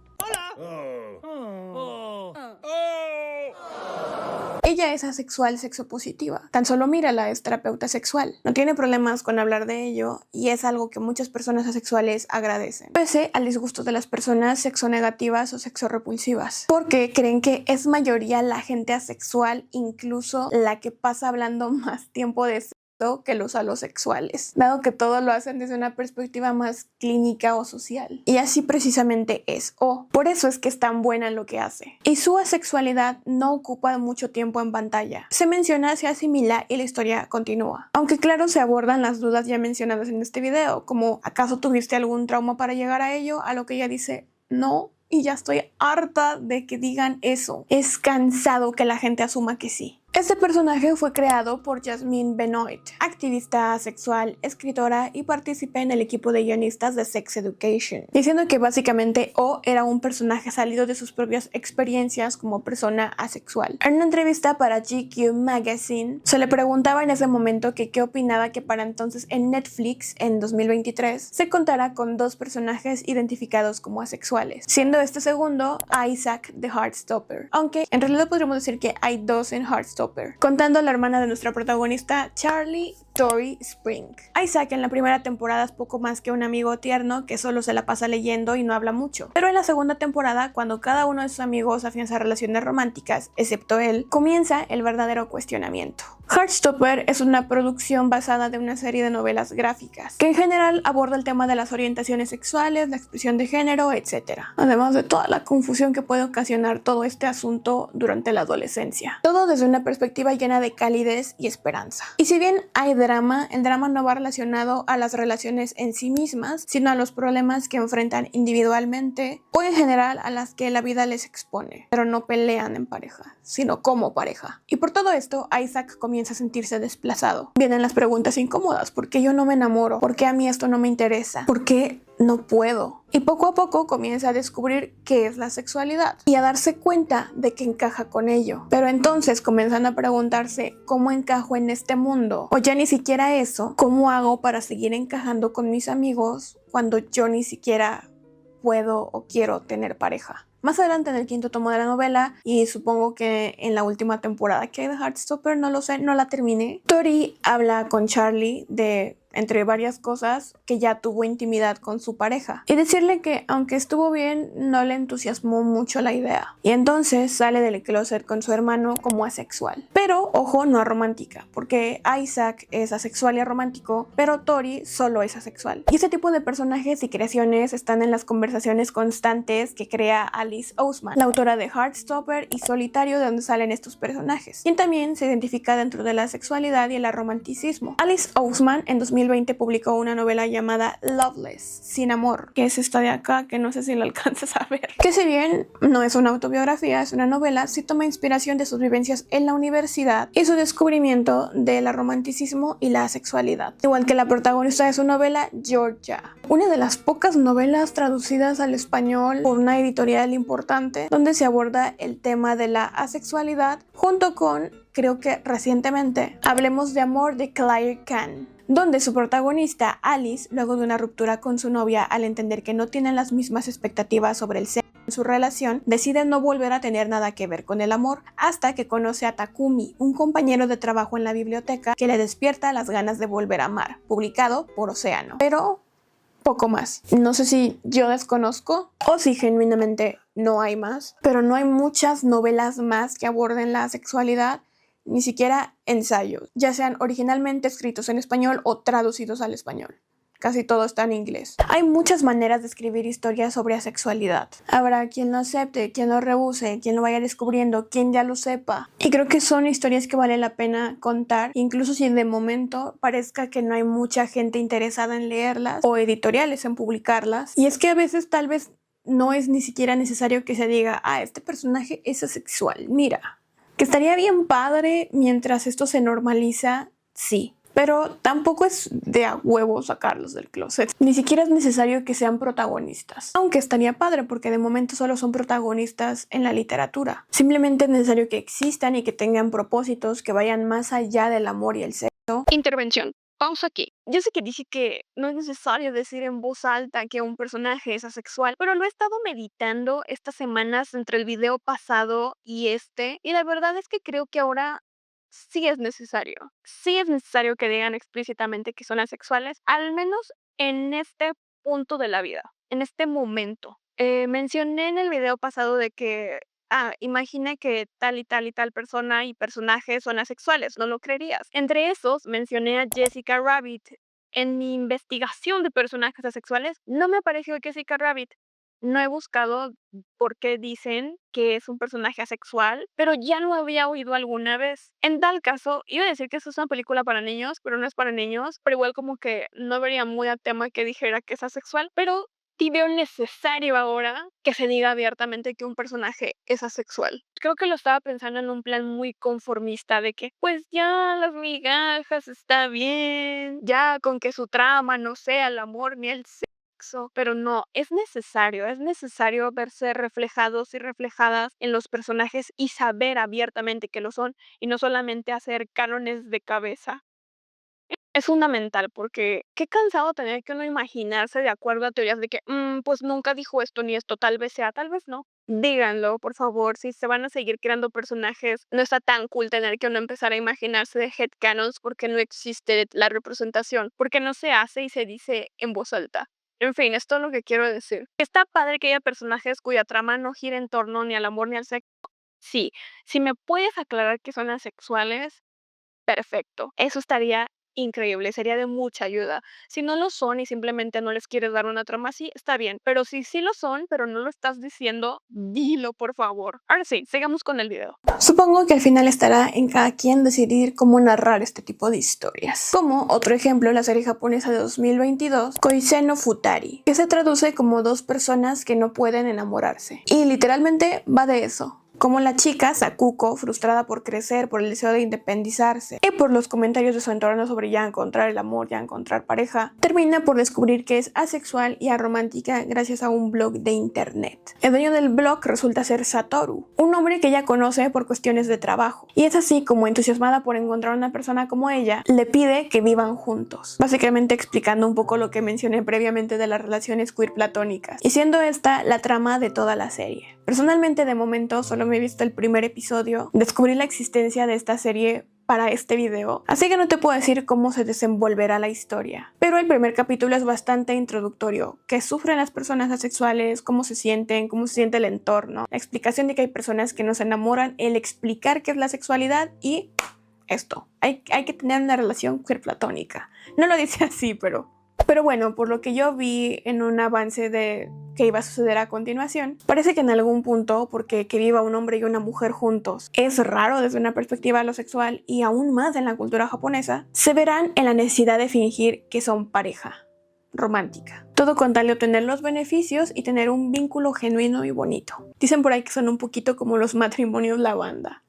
Ella es asexual sexopositiva. Tan solo mírala, es terapeuta sexual. No tiene problemas con hablar de ello y es algo que muchas personas asexuales agradecen, pese al disgusto de las personas sexonegativas o sexorepulsivas, porque creen que es mayoría la gente asexual, incluso la que pasa hablando más tiempo de sexo que los alosexuales, dado que todo lo hacen desde una perspectiva más clínica o social. Y así precisamente es O. Por eso es que es tan buena en lo que hace. Y su asexualidad no ocupa mucho tiempo en pantalla. Se menciona, se asimila y la historia continúa. Aunque claro, se abordan las dudas ya mencionadas en este video, como ¿acaso tuviste algún trauma para llegar a ello? A lo que ella dice, no. Y ya estoy harta de que digan eso. Es cansado que la gente asuma que sí. Este personaje fue creado por Jasmine Benoit, activista asexual, escritora y participé en el equipo de guionistas de Sex Education, diciendo que básicamente O era un personaje salido de sus propias experiencias como persona asexual. En una entrevista para GQ Magazine, se le preguntaba en ese momento que qué opinaba que para entonces en Netflix, en 2023, se contara con 2 personajes identificados como asexuales, siendo este segundo Isaac de Heartstopper, aunque en realidad podríamos decir que hay 2 en Heartstopper, contando a la hermana de nuestra protagonista, Charlie Tori Spring. Isaac en la primera temporada es poco más que un amigo tierno que solo se la pasa leyendo y no habla mucho, pero en la segunda temporada, cuando cada uno de sus amigos afianza relaciones románticas, excepto él, comienza el verdadero cuestionamiento. Heartstopper es una producción basada de una serie de novelas gráficas, que en general aborda el tema de las orientaciones sexuales, la expresión de género, etc. Además de toda la confusión que puede ocasionar todo este asunto durante la adolescencia. Todo desde una perspectiva llena de calidez y esperanza. Y si bien hay drama, el drama no va relacionado a las relaciones en sí mismas, sino a los problemas que enfrentan individualmente o en general a las que la vida les expone, pero no pelean en pareja, sino como pareja. Y por todo esto, Isaac comienza a sentirse desplazado. Vienen las preguntas incómodas: ¿por qué yo no me enamoro? ¿Por qué a mí esto no me interesa? ¿Por qué no puedo? Y poco a poco comienza a descubrir qué es la sexualidad y a darse cuenta de que encaja con ello. Pero entonces comienzan a preguntarse ¿cómo encajo en este mundo? O ya ni siquiera eso, ¿cómo hago para seguir encajando con mis amigos cuando yo ni siquiera puedo o quiero tener pareja? Más adelante en el 5º tomo de la novela, y supongo que en la última temporada que hay de Heartstopper, no lo sé, no la terminé, Tori habla con Charlie de, entre varias cosas, que ya tuvo intimidad con su pareja y decirle que aunque estuvo bien, no le entusiasmó mucho la idea. Y entonces sale del closet con su hermano como asexual. Pero, ojo, no aromántica, porque Isaac es asexual y aromántico, pero Tori solo es asexual. Y este tipo de personajes y creaciones están en las conversaciones constantes que crea Alice Oseman, la autora de Heartstopper y Solitario, de donde salen estos personajes, quien también se identifica dentro de la sexualidad y el aromanticismo. Alice Oseman en 2000 2020 publicó una novela llamada Loveless, Sin Amor, que es esta de acá, que no sé si la alcanzas a ver. Que si bien no es una autobiografía, es una novela, sí toma inspiración de sus vivencias en la universidad y su descubrimiento del romanticismo y la sexualidad. Igual que la protagonista de su novela, Georgia. Una de las pocas novelas traducidas al español por una editorial importante, donde se aborda el tema de la asexualidad, junto con, creo que recientemente, Hablemos de Amor de Claire Kahn, donde su protagonista, Alice, luego de una ruptura con su novia al entender que no tienen las mismas expectativas sobre el sexo en su relación, decide no volver a tener nada que ver con el amor, hasta que conoce a Takumi, un compañero de trabajo en la biblioteca que le despierta las ganas de volver a amar, publicado por Océano. Pero poco más. No sé si yo desconozco o si genuinamente no hay más, pero no hay muchas novelas más que aborden la sexualidad, ni siquiera ensayos, ya sean originalmente escritos en español o traducidos al español. Casi todo está en inglés. Hay muchas maneras de escribir historias sobre asexualidad. Habrá quien lo acepte, quien lo rehúse, quien lo vaya descubriendo, quien ya lo sepa. Y creo que son historias que vale la pena contar, incluso si de momento parezca que no hay mucha gente interesada en leerlas o editoriales en publicarlas. Y es que a veces tal vez no es ni siquiera necesario que se diga, este personaje es asexual. Mira, que estaría bien padre mientras esto se normaliza, sí. Pero tampoco es de a huevo sacarlos del closet. Ni siquiera es necesario que sean protagonistas. Aunque estaría padre porque de momento solo son protagonistas en la literatura. Simplemente es necesario que existan y que tengan propósitos que vayan más allá del amor y el sexo. Intervención. Pausa aquí. Yo sé que dije que no es necesario decir en voz alta que un personaje es asexual, pero lo he estado meditando estas semanas entre el video pasado y y la verdad es que creo que ahora sí es necesario. Sí es necesario que digan explícitamente que son asexuales, al menos en este punto de la vida, en este momento. Mencioné en el video pasado de que, imagina que tal y tal y tal persona y personaje son asexuales, no lo creerías. Entre esos mencioné a Jessica Rabbit. En mi investigación de personajes asexuales no me apareció Jessica Rabbit. No he buscado por qué dicen que es un personaje asexual, pero ya lo había oído alguna vez. En tal caso, iba a decir que esto es una película para niños, pero no es para niños, pero igual como que no vería muy a tema que dijera que es asexual, pero sí veo necesario ahora que se diga abiertamente que un personaje es asexual. Creo que lo estaba pensando en un plan muy conformista de que pues ya las migajas está bien, ya con que su trama no sea el amor ni el sexo, pero no, es necesario verse reflejados y reflejadas en los personajes y saber abiertamente que lo son y no solamente hacer cánones de cabeza. Es fundamental porque qué cansado tener que uno imaginarse de acuerdo a teorías de que, pues nunca dijo esto ni esto, tal vez sea, tal vez no. Díganlo, por favor, si se van a seguir creando personajes, no está tan cool tener que uno empezar a imaginarse de headcanons porque no existe la representación, porque no se hace y se dice en voz alta. En fin, es todo lo que quiero decir. Está padre que haya personajes cuya trama no gira en torno ni al amor ni al sexo. Sí, si me puedes aclarar que son asexuales, perfecto. Eso estaría increíble, sería de mucha ayuda. Si no lo son y simplemente no les quieres dar una trama así, está bien. Pero si sí lo son, pero no lo estás diciendo, dilo, por favor. Ahora sí, sigamos con el video. Supongo que al final estará en cada quien decidir cómo narrar este tipo de historias. Como otro ejemplo, la serie japonesa de 2022, Koisei no Futari, que se traduce como dos personas que no pueden enamorarse. Y literalmente va de eso. Como la chica, Sakuko, frustrada por crecer, por el deseo de independizarse y por los comentarios de su entorno sobre ya encontrar el amor, ya encontrar pareja, termina por descubrir que es asexual y aromántica gracias a un blog de internet. El dueño del blog resulta ser Satoru, un hombre que ella conoce por cuestiones de trabajo. Y es así como, entusiasmada por encontrar una persona como ella, le pide que vivan juntos, básicamente explicando un poco lo que mencioné previamente de las relaciones queer platónicas, y siendo esta la trama de toda la serie. Personalmente, de momento, solo me he visto el primer episodio. Descubrí la existencia de esta serie para este video, así que no te puedo decir cómo se desenvolverá la historia. Pero el primer capítulo es bastante introductorio. ¿Qué sufren las personas asexuales? ¿Cómo se sienten? ¿Cómo se siente el entorno? La explicación de que hay personas que no se enamoran, el explicar qué es la sexualidad y esto. Hay que tener una relación queer platónica. No lo dice así, pero bueno, por lo que yo vi en un avance de que iba a suceder a continuación, parece que en algún punto, porque que viva un hombre y una mujer juntos es raro desde una perspectiva alosexual y aún más en la cultura japonesa, se verán en la necesidad de fingir que son pareja romántica. Todo con tal de obtener los beneficios y tener un vínculo genuino y bonito. Dicen por ahí que son un poquito como los matrimonios lavanda.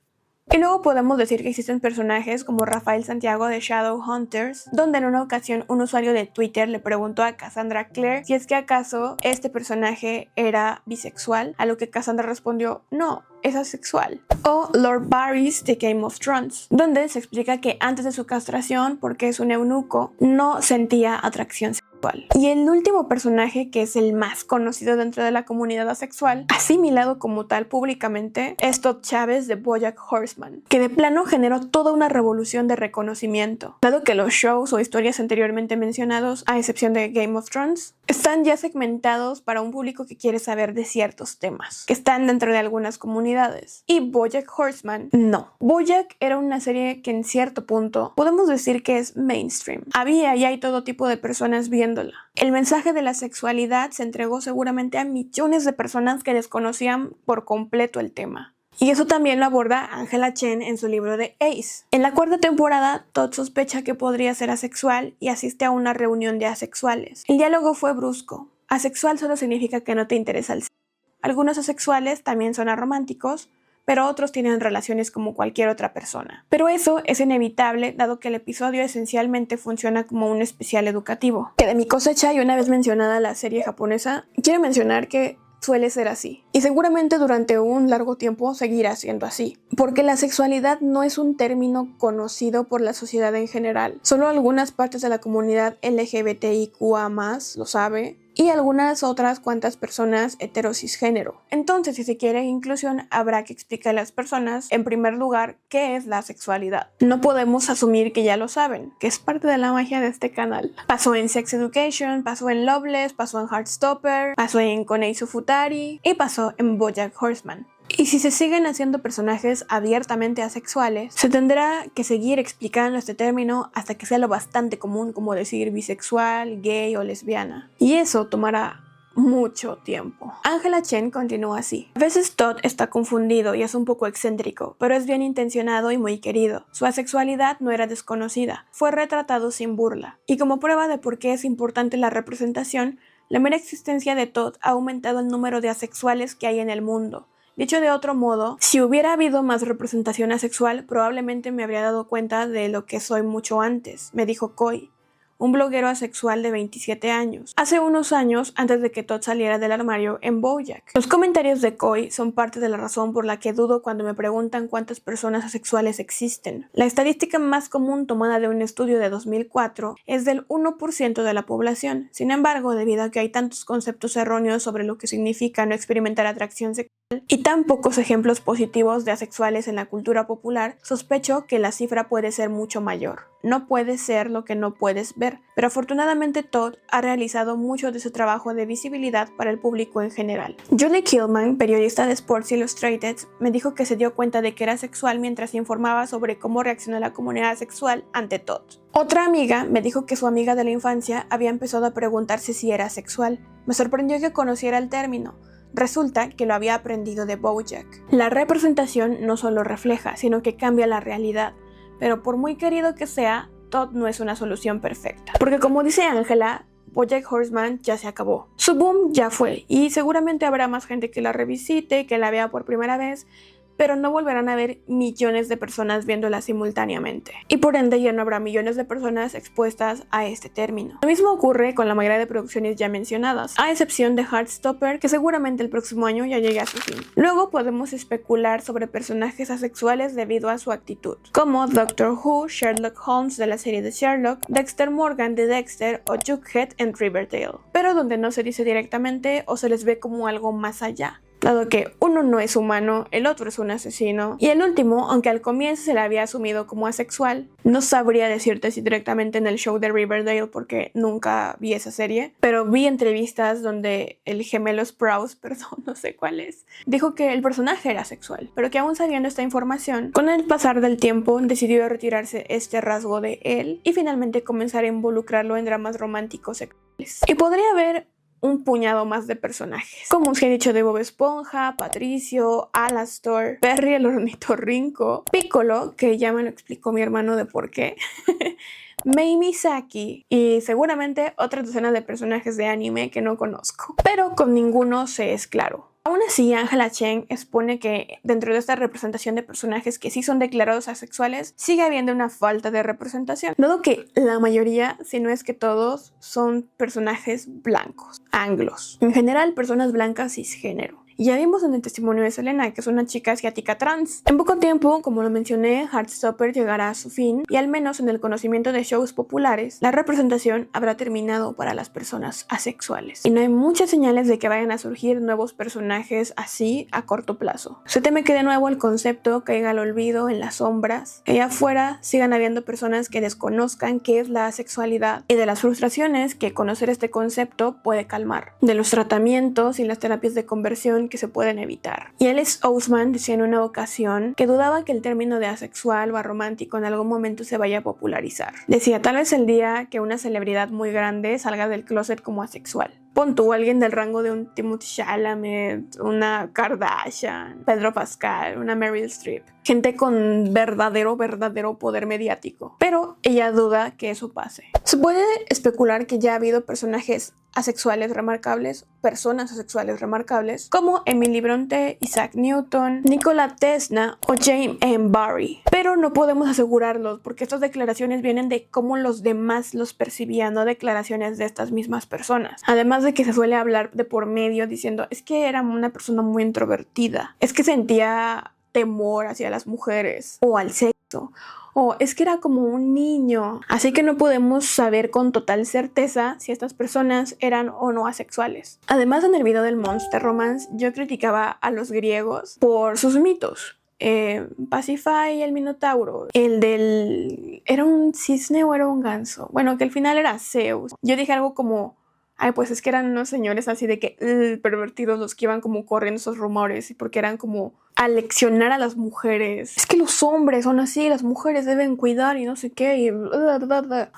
Y luego podemos decir que existen personajes como Rafael Santiago de Shadowhunters, donde en una ocasión un usuario de Twitter le preguntó a Cassandra Clare si es que acaso este personaje era bisexual, a lo que Cassandra respondió, no, es asexual. O Lord Varys de Game of Thrones, donde se explica que antes de su castración, porque es un eunuco, no sentía atracción sexual. Y el último personaje, que es el más conocido dentro de la comunidad asexual, asimilado como tal públicamente, es Todd Chávez de BoJack Horseman, que de plano generó toda una revolución de reconocimiento, dado que los shows o historias anteriormente mencionados, a excepción de Game of Thrones, están ya segmentados para un público que quiere saber de ciertos temas, que están dentro de algunas comunidades. Y BoJack Horseman, no. BoJack era una serie que en cierto punto podemos decir que es mainstream. Había y hay todo tipo de personas viéndola. El mensaje de la sexualidad se entregó seguramente a millones de personas que desconocían por completo el tema. Y eso también lo aborda Angela Chen en su libro de Ace. En la 4ª temporada, Todd sospecha que podría ser asexual y asiste a una reunión de asexuales. El diálogo fue brusco. Asexual solo significa que no te interesa el sexo. Algunos asexuales también son arománticos, pero otros tienen relaciones como cualquier otra persona. Pero eso es inevitable, dado que el episodio esencialmente funciona como un especial educativo. Que de mi cosecha, y una vez mencionada la serie japonesa, quiero mencionar que suele ser así. Y seguramente durante un largo tiempo seguirá siendo así. Porque la sexualidad no es un término conocido por la sociedad en general. Solo algunas partes de la comunidad LGBTIQA+, lo sabe, y algunas otras cuantas personas heterocisgénero. Entonces, si se quiere inclusión, habrá que explicar a las personas, en primer lugar, qué es la sexualidad. No podemos asumir que ya lo saben, que es parte de la magia de este canal. Pasó en Sex Education, pasó en Loveless, pasó en Heartstopper, pasó en Koneisu Futari y pasó en BoJack Horseman. Y si se siguen haciendo personajes abiertamente asexuales, se tendrá que seguir explicando este término hasta que sea lo bastante común como decir bisexual, gay o lesbiana. Y eso tomará mucho tiempo. Angela Chen continúa así. A veces Todd está confundido y es un poco excéntrico, pero es bien intencionado y muy querido. Su asexualidad no era desconocida, fue retratado sin burla. Y como prueba de por qué es importante la representación, la mera existencia de Todd ha aumentado el número de asexuales que hay en el mundo. Dicho de otro modo, si hubiera habido más representación asexual, probablemente me habría dado cuenta de lo que soy mucho antes, me dijo Koi, un bloguero asexual de 27 años, hace unos años antes de que Todd saliera del armario en BoJack. Los comentarios de Koi son parte de la razón por la que dudo cuando me preguntan cuántas personas asexuales existen. La estadística más común tomada de un estudio de 2004 es del 1% de la población. Sin embargo, debido a que hay tantos conceptos erróneos sobre lo que significa no experimentar atracción sexual y tan pocos ejemplos positivos de asexuales en la cultura popular, sospecho que la cifra puede ser mucho mayor. No puede ser lo que no puedes ver, pero afortunadamente Todd ha realizado mucho de su trabajo de visibilidad para el público en general. Julie Killman, periodista de Sports Illustrated, me dijo que se dio cuenta de que era sexual mientras informaba sobre cómo reaccionó la comunidad sexual ante Todd. Otra amiga me dijo que su amiga de la infancia había empezado a preguntarse si era sexual. Me sorprendió que conociera el término. Resulta que lo había aprendido de BoJack. La representación no solo refleja, sino que cambia la realidad. Pero por muy querido que sea, Todd no es una solución perfecta. Porque como dice Angela, BoJack Horseman ya se acabó. Su boom ya fue y seguramente habrá más gente que la revisite, que la vea por primera vez, pero no volverán a ver millones de personas viéndola simultáneamente. Y por ende ya no habrá millones de personas expuestas a este término. Lo mismo ocurre con la mayoría de producciones ya mencionadas, a excepción de Heartstopper, que seguramente el próximo año ya llegue a su fin. Luego podemos especular sobre personajes asexuales debido a su actitud, como Doctor Who, Sherlock Holmes de la serie de Sherlock, Dexter Morgan de Dexter o Jughead en Riverdale, pero donde no se dice directamente o se les ve como algo más allá, dado que uno no es humano, el otro es un asesino, y el último, aunque al comienzo se le había asumido como asexual, no sabría decirte si directamente en el show de Riverdale porque nunca vi esa serie, pero vi entrevistas donde el gemelo Sprouse, perdón, no sé cuál es, dijo que el personaje era asexual, pero que aún sabiendo esta información, con el pasar del tiempo decidió retirarse este rasgo de él y finalmente comenzar a involucrarlo en dramas románticos sexuales. Y podría haber un puñado más de personajes, como os he dicho, de Bob Esponja, Patricio, Alastor, Perry el ornitorrinco, Piccolo, que ya me lo explicó mi hermano de por qué, Mei Misaki y seguramente otras docenas de personajes de anime que no conozco, pero con ninguno se es claro. Aún así, Angela Chen expone que dentro de esta representación de personajes que sí son declarados asexuales, sigue habiendo una falta de representación, dado que la mayoría, si no es que todos, son personajes blancos, anglos, en general personas blancas cisgénero. Y ya vimos en el testimonio de Selena, que es una chica asiática trans. En poco tiempo, como lo mencioné, Heartstopper llegará a su fin y al menos en el conocimiento de shows populares, la representación habrá terminado para las personas asexuales. Y no hay muchas señales de que vayan a surgir nuevos personajes así a corto plazo. Se teme que de nuevo el concepto caiga al olvido, en las sombras, que allá afuera sigan habiendo personas que desconozcan qué es la asexualidad y de las frustraciones que conocer este concepto puede calmar, de los tratamientos y las terapias de conversión que se pueden evitar. Y Alice Oseman decía en una ocasión que dudaba que el término de asexual o romántico en algún momento se vaya a popularizar. Decía, tal vez el día que una celebridad muy grande salga del closet como asexual. Pon tú, alguien del rango de un Timothée Chalamet, una Kardashian, Pedro Pascal, una Meryl Streep. Gente con verdadero poder mediático. Pero ella duda que eso pase. Se puede especular que ya ha habido personajes asexuales remarcables, personas asexuales remarcables, como Emily Bronte, Isaac Newton, Nikola Tesla o James M. Barrie. Pero no podemos asegurarlos porque estas declaraciones vienen de cómo los demás los percibían, no declaraciones de estas mismas personas. Además de que se suele hablar de por medio diciendo, es que era una persona muy introvertida, es que sentía temor hacia las mujeres o al sexo, o es que era como un niño. Así que no podemos saber con total certeza si estas personas eran o no asexuales. Además, en el video del Monster Romance yo criticaba a los griegos por sus mitos. Pasífae y el Minotauro, el del... ¿era un cisne o era un ganso? Bueno, que al final era Zeus. Yo dije algo como, ay, pues es que eran unos señores así de que pervertidos los que iban como corriendo esos rumores y porque eran como a leccionar a las mujeres. Es que los hombres son así, las mujeres deben cuidar y no sé qué. Y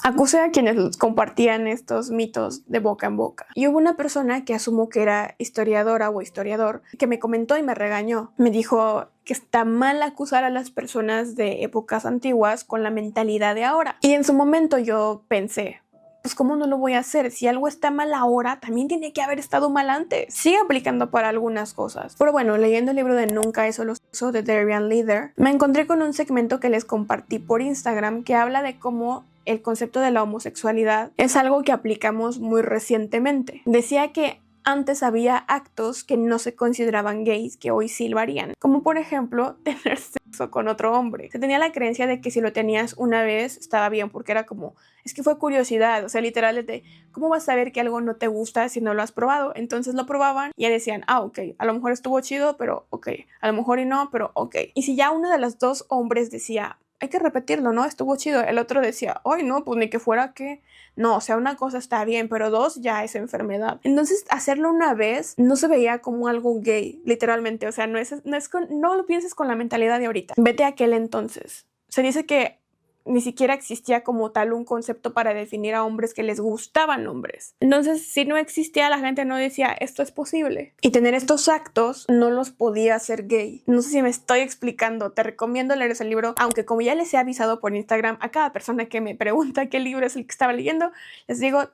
acusé a quienes compartían estos mitos de boca en boca. Y hubo una persona que asumo que era historiadora o historiador que me comentó y me regañó. Me dijo que está mal acusar a las personas de épocas antiguas con la mentalidad de ahora. Y en su momento yo pensé, pues ¿cómo no lo voy a hacer? Si algo está mal ahora, también tiene que haber estado mal antes. Sigue aplicando para algunas cosas. Pero bueno, leyendo el libro de Nunca es solo sexo de Darian Leader, me encontré con un segmento que les compartí por Instagram que habla de cómo el concepto de la homosexualidad es algo que aplicamos muy recientemente. Decía que antes había actos que no se consideraban gays que hoy sí lo harían, como por ejemplo tener sexo con otro hombre. Se tenía la creencia de que si lo tenías una vez estaba bien porque era como, es que fue curiosidad, o sea, literal de ¿cómo vas a saber que algo no te gusta si no lo has probado? Entonces lo probaban y ya decían, ok, a lo mejor estuvo chido, pero ok, a lo mejor y no, pero ok. Y si ya uno de los dos hombres decía, hay que repetirlo, ¿no? Estuvo chido. El otro decía, ay, no, pues ni que fuera que... No, o sea, una cosa está bien, pero dos ya es enfermedad. Entonces, hacerlo una vez no se veía como algo gay, literalmente. O sea, no lo pienses con la mentalidad de ahorita. Vete a aquel entonces. Se dice que ni siquiera existía como tal un concepto para definir a hombres que les gustaban hombres. Entonces, si no existía, la gente no decía, esto es posible. Y tener estos actos no los podía hacer gay. No sé si me estoy explicando. Te recomiendo leer ese libro, aunque como ya les he avisado por Instagram a cada persona que me pregunta qué libro es el que estaba leyendo, les digo,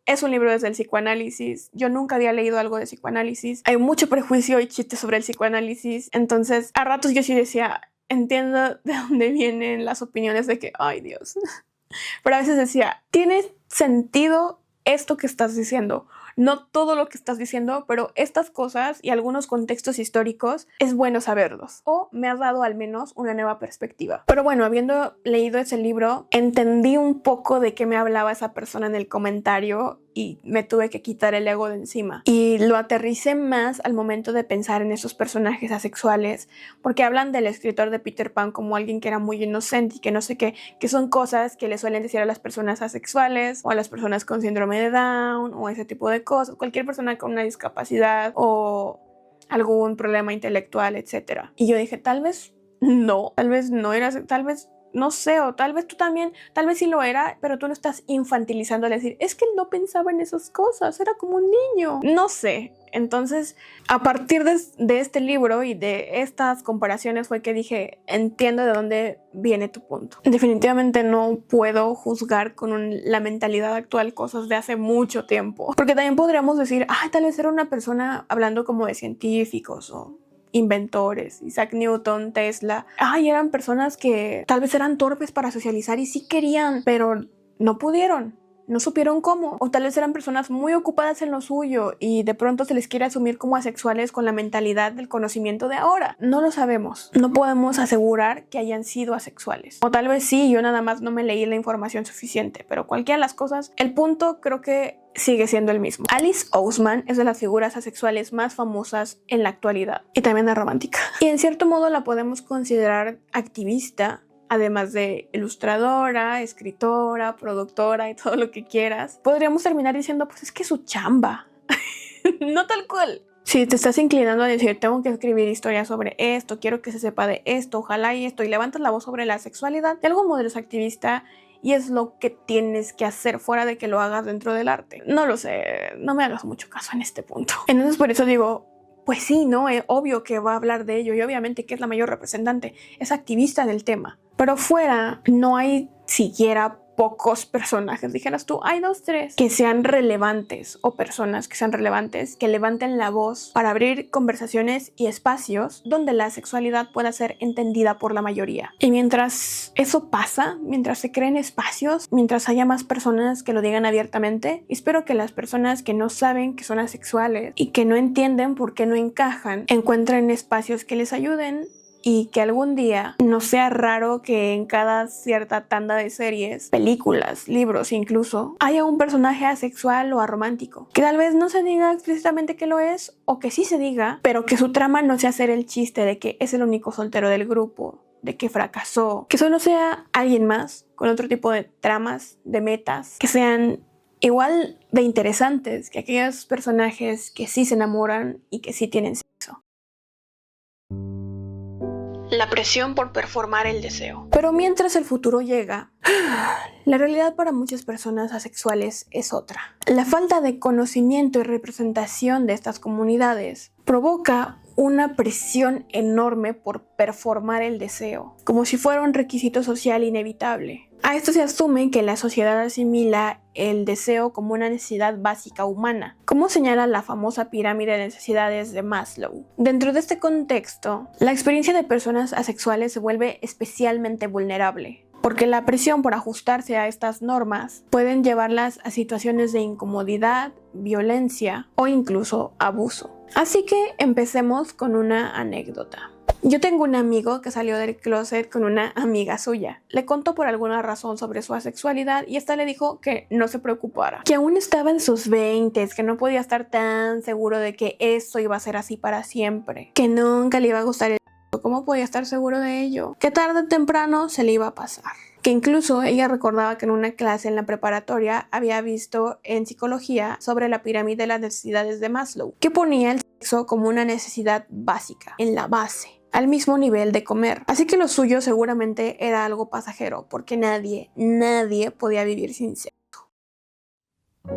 es un libro desde el psicoanálisis. Yo nunca había leído algo de psicoanálisis. Hay mucho prejuicio y chiste sobre el psicoanálisis. Entonces, a ratos yo sí decía, entiendo de dónde vienen las opiniones de que, ay Dios. Pero a veces decía, tiene sentido esto que estás diciendo. No todo lo que estás diciendo, pero estas cosas y algunos contextos históricos es bueno saberlos. O me ha dado al menos una nueva perspectiva. Pero bueno, habiendo leído ese libro, entendí un poco de qué me hablaba esa persona en el comentario y me tuve que quitar el ego de encima. Y lo aterricé más al momento de pensar en esos personajes asexuales, porque hablan del escritor de Peter Pan como alguien que era muy inocente y que no sé qué, que son cosas que le suelen decir a las personas asexuales o a las personas con síndrome de Down o ese tipo de cosas, cualquier persona con una discapacidad o algún problema intelectual, etc. Y yo dije, tal vez no era, tal vez no sé, o tal vez tú también, tal vez sí lo era, pero tú lo estás infantilizando al decir, es que él no pensaba en esas cosas, era como un niño. No sé. Entonces, a partir de este libro y de estas comparaciones fue que dije, entiendo de dónde viene tu punto. Definitivamente no puedo juzgar con la mentalidad actual cosas de hace mucho tiempo. Porque también podríamos decir, tal vez era una persona hablando como de científicos o inventores, Isaac Newton, Tesla. Eran personas que tal vez eran torpes para socializar y sí querían, pero no pudieron. No supieron cómo, o tal vez eran personas muy ocupadas en lo suyo y de pronto se les quiere asumir como asexuales con la mentalidad del conocimiento de ahora. No lo sabemos, no podemos asegurar que hayan sido asexuales. O tal vez sí, yo nada más no me leí la información suficiente, pero cualquiera de las cosas, el punto creo que sigue siendo el mismo. Alice Oseman es de las figuras asexuales más famosas en la actualidad y también es romántica. Y en cierto modo la podemos considerar activista, además de ilustradora, escritora, productora y todo lo que quieras. Podríamos terminar diciendo, pues es que es su chamba. No tal cual. Si te estás inclinando a decir, tengo que escribir historias sobre esto, quiero que se sepa de esto, ojalá y esto, y levantas la voz sobre la sexualidad, de algún modo eres activista y es lo que tienes que hacer fuera de que lo hagas dentro del arte. No lo sé, no me hagas mucho caso en este punto. Entonces por eso digo, pues sí, ¿no? Es obvio que va a hablar de ello y obviamente que es la mayor representante, es activista del tema. Pero fuera no hay siquiera pocos personajes, dijeras tú, hay 2, 3 que sean relevantes o personas que sean relevantes, que levanten la voz para abrir conversaciones y espacios donde la sexualidad pueda ser entendida por la mayoría. Y mientras eso pasa, mientras se creen espacios, mientras haya más personas que lo digan abiertamente, espero que las personas que no saben que son asexuales y que no entienden por qué no encajan, encuentren espacios que les ayuden. Y que algún día no sea raro que en cada cierta tanda de series, películas, libros incluso, haya un personaje asexual o aromántico. Que tal vez no se diga explícitamente que lo es, o que sí se diga, pero que su trama no sea hacer el chiste de que es el único soltero del grupo, de que fracasó. Que solo sea alguien más, con otro tipo de tramas, de metas, que sean igual de interesantes que aquellos personajes que sí se enamoran y que sí tienen sexo. La presión por performar el deseo. Pero mientras el futuro llega, la realidad para muchas personas asexuales es otra. La falta de conocimiento y representación de estas comunidades provoca una presión enorme por performar el deseo, como si fuera un requisito social inevitable. A esto se asume que la sociedad asimila el deseo como una necesidad básica humana, como señala la famosa pirámide de necesidades de Maslow. Dentro de este contexto, la experiencia de personas asexuales se vuelve especialmente vulnerable, porque la presión por ajustarse a estas normas pueden llevarlas a situaciones de incomodidad, violencia o incluso abuso. Así que empecemos con una anécdota. Yo tengo un amigo que salió del closet con una amiga suya. Le contó por alguna razón sobre su asexualidad y esta le dijo que no se preocupara, que aún estaba en sus 20s, que no podía estar tan seguro de que eso iba a ser así para siempre, que nunca le iba a gustar el sexo. ¿Cómo podía estar seguro de ello? Que tarde o temprano se le iba a pasar. Que incluso ella recordaba que en una clase en la preparatoria había visto en psicología sobre la pirámide de las necesidades de Maslow, que ponía el sexo como una necesidad básica, en la base, al mismo nivel de comer. Así que lo suyo seguramente era algo pasajero, porque nadie podía vivir sin sexo.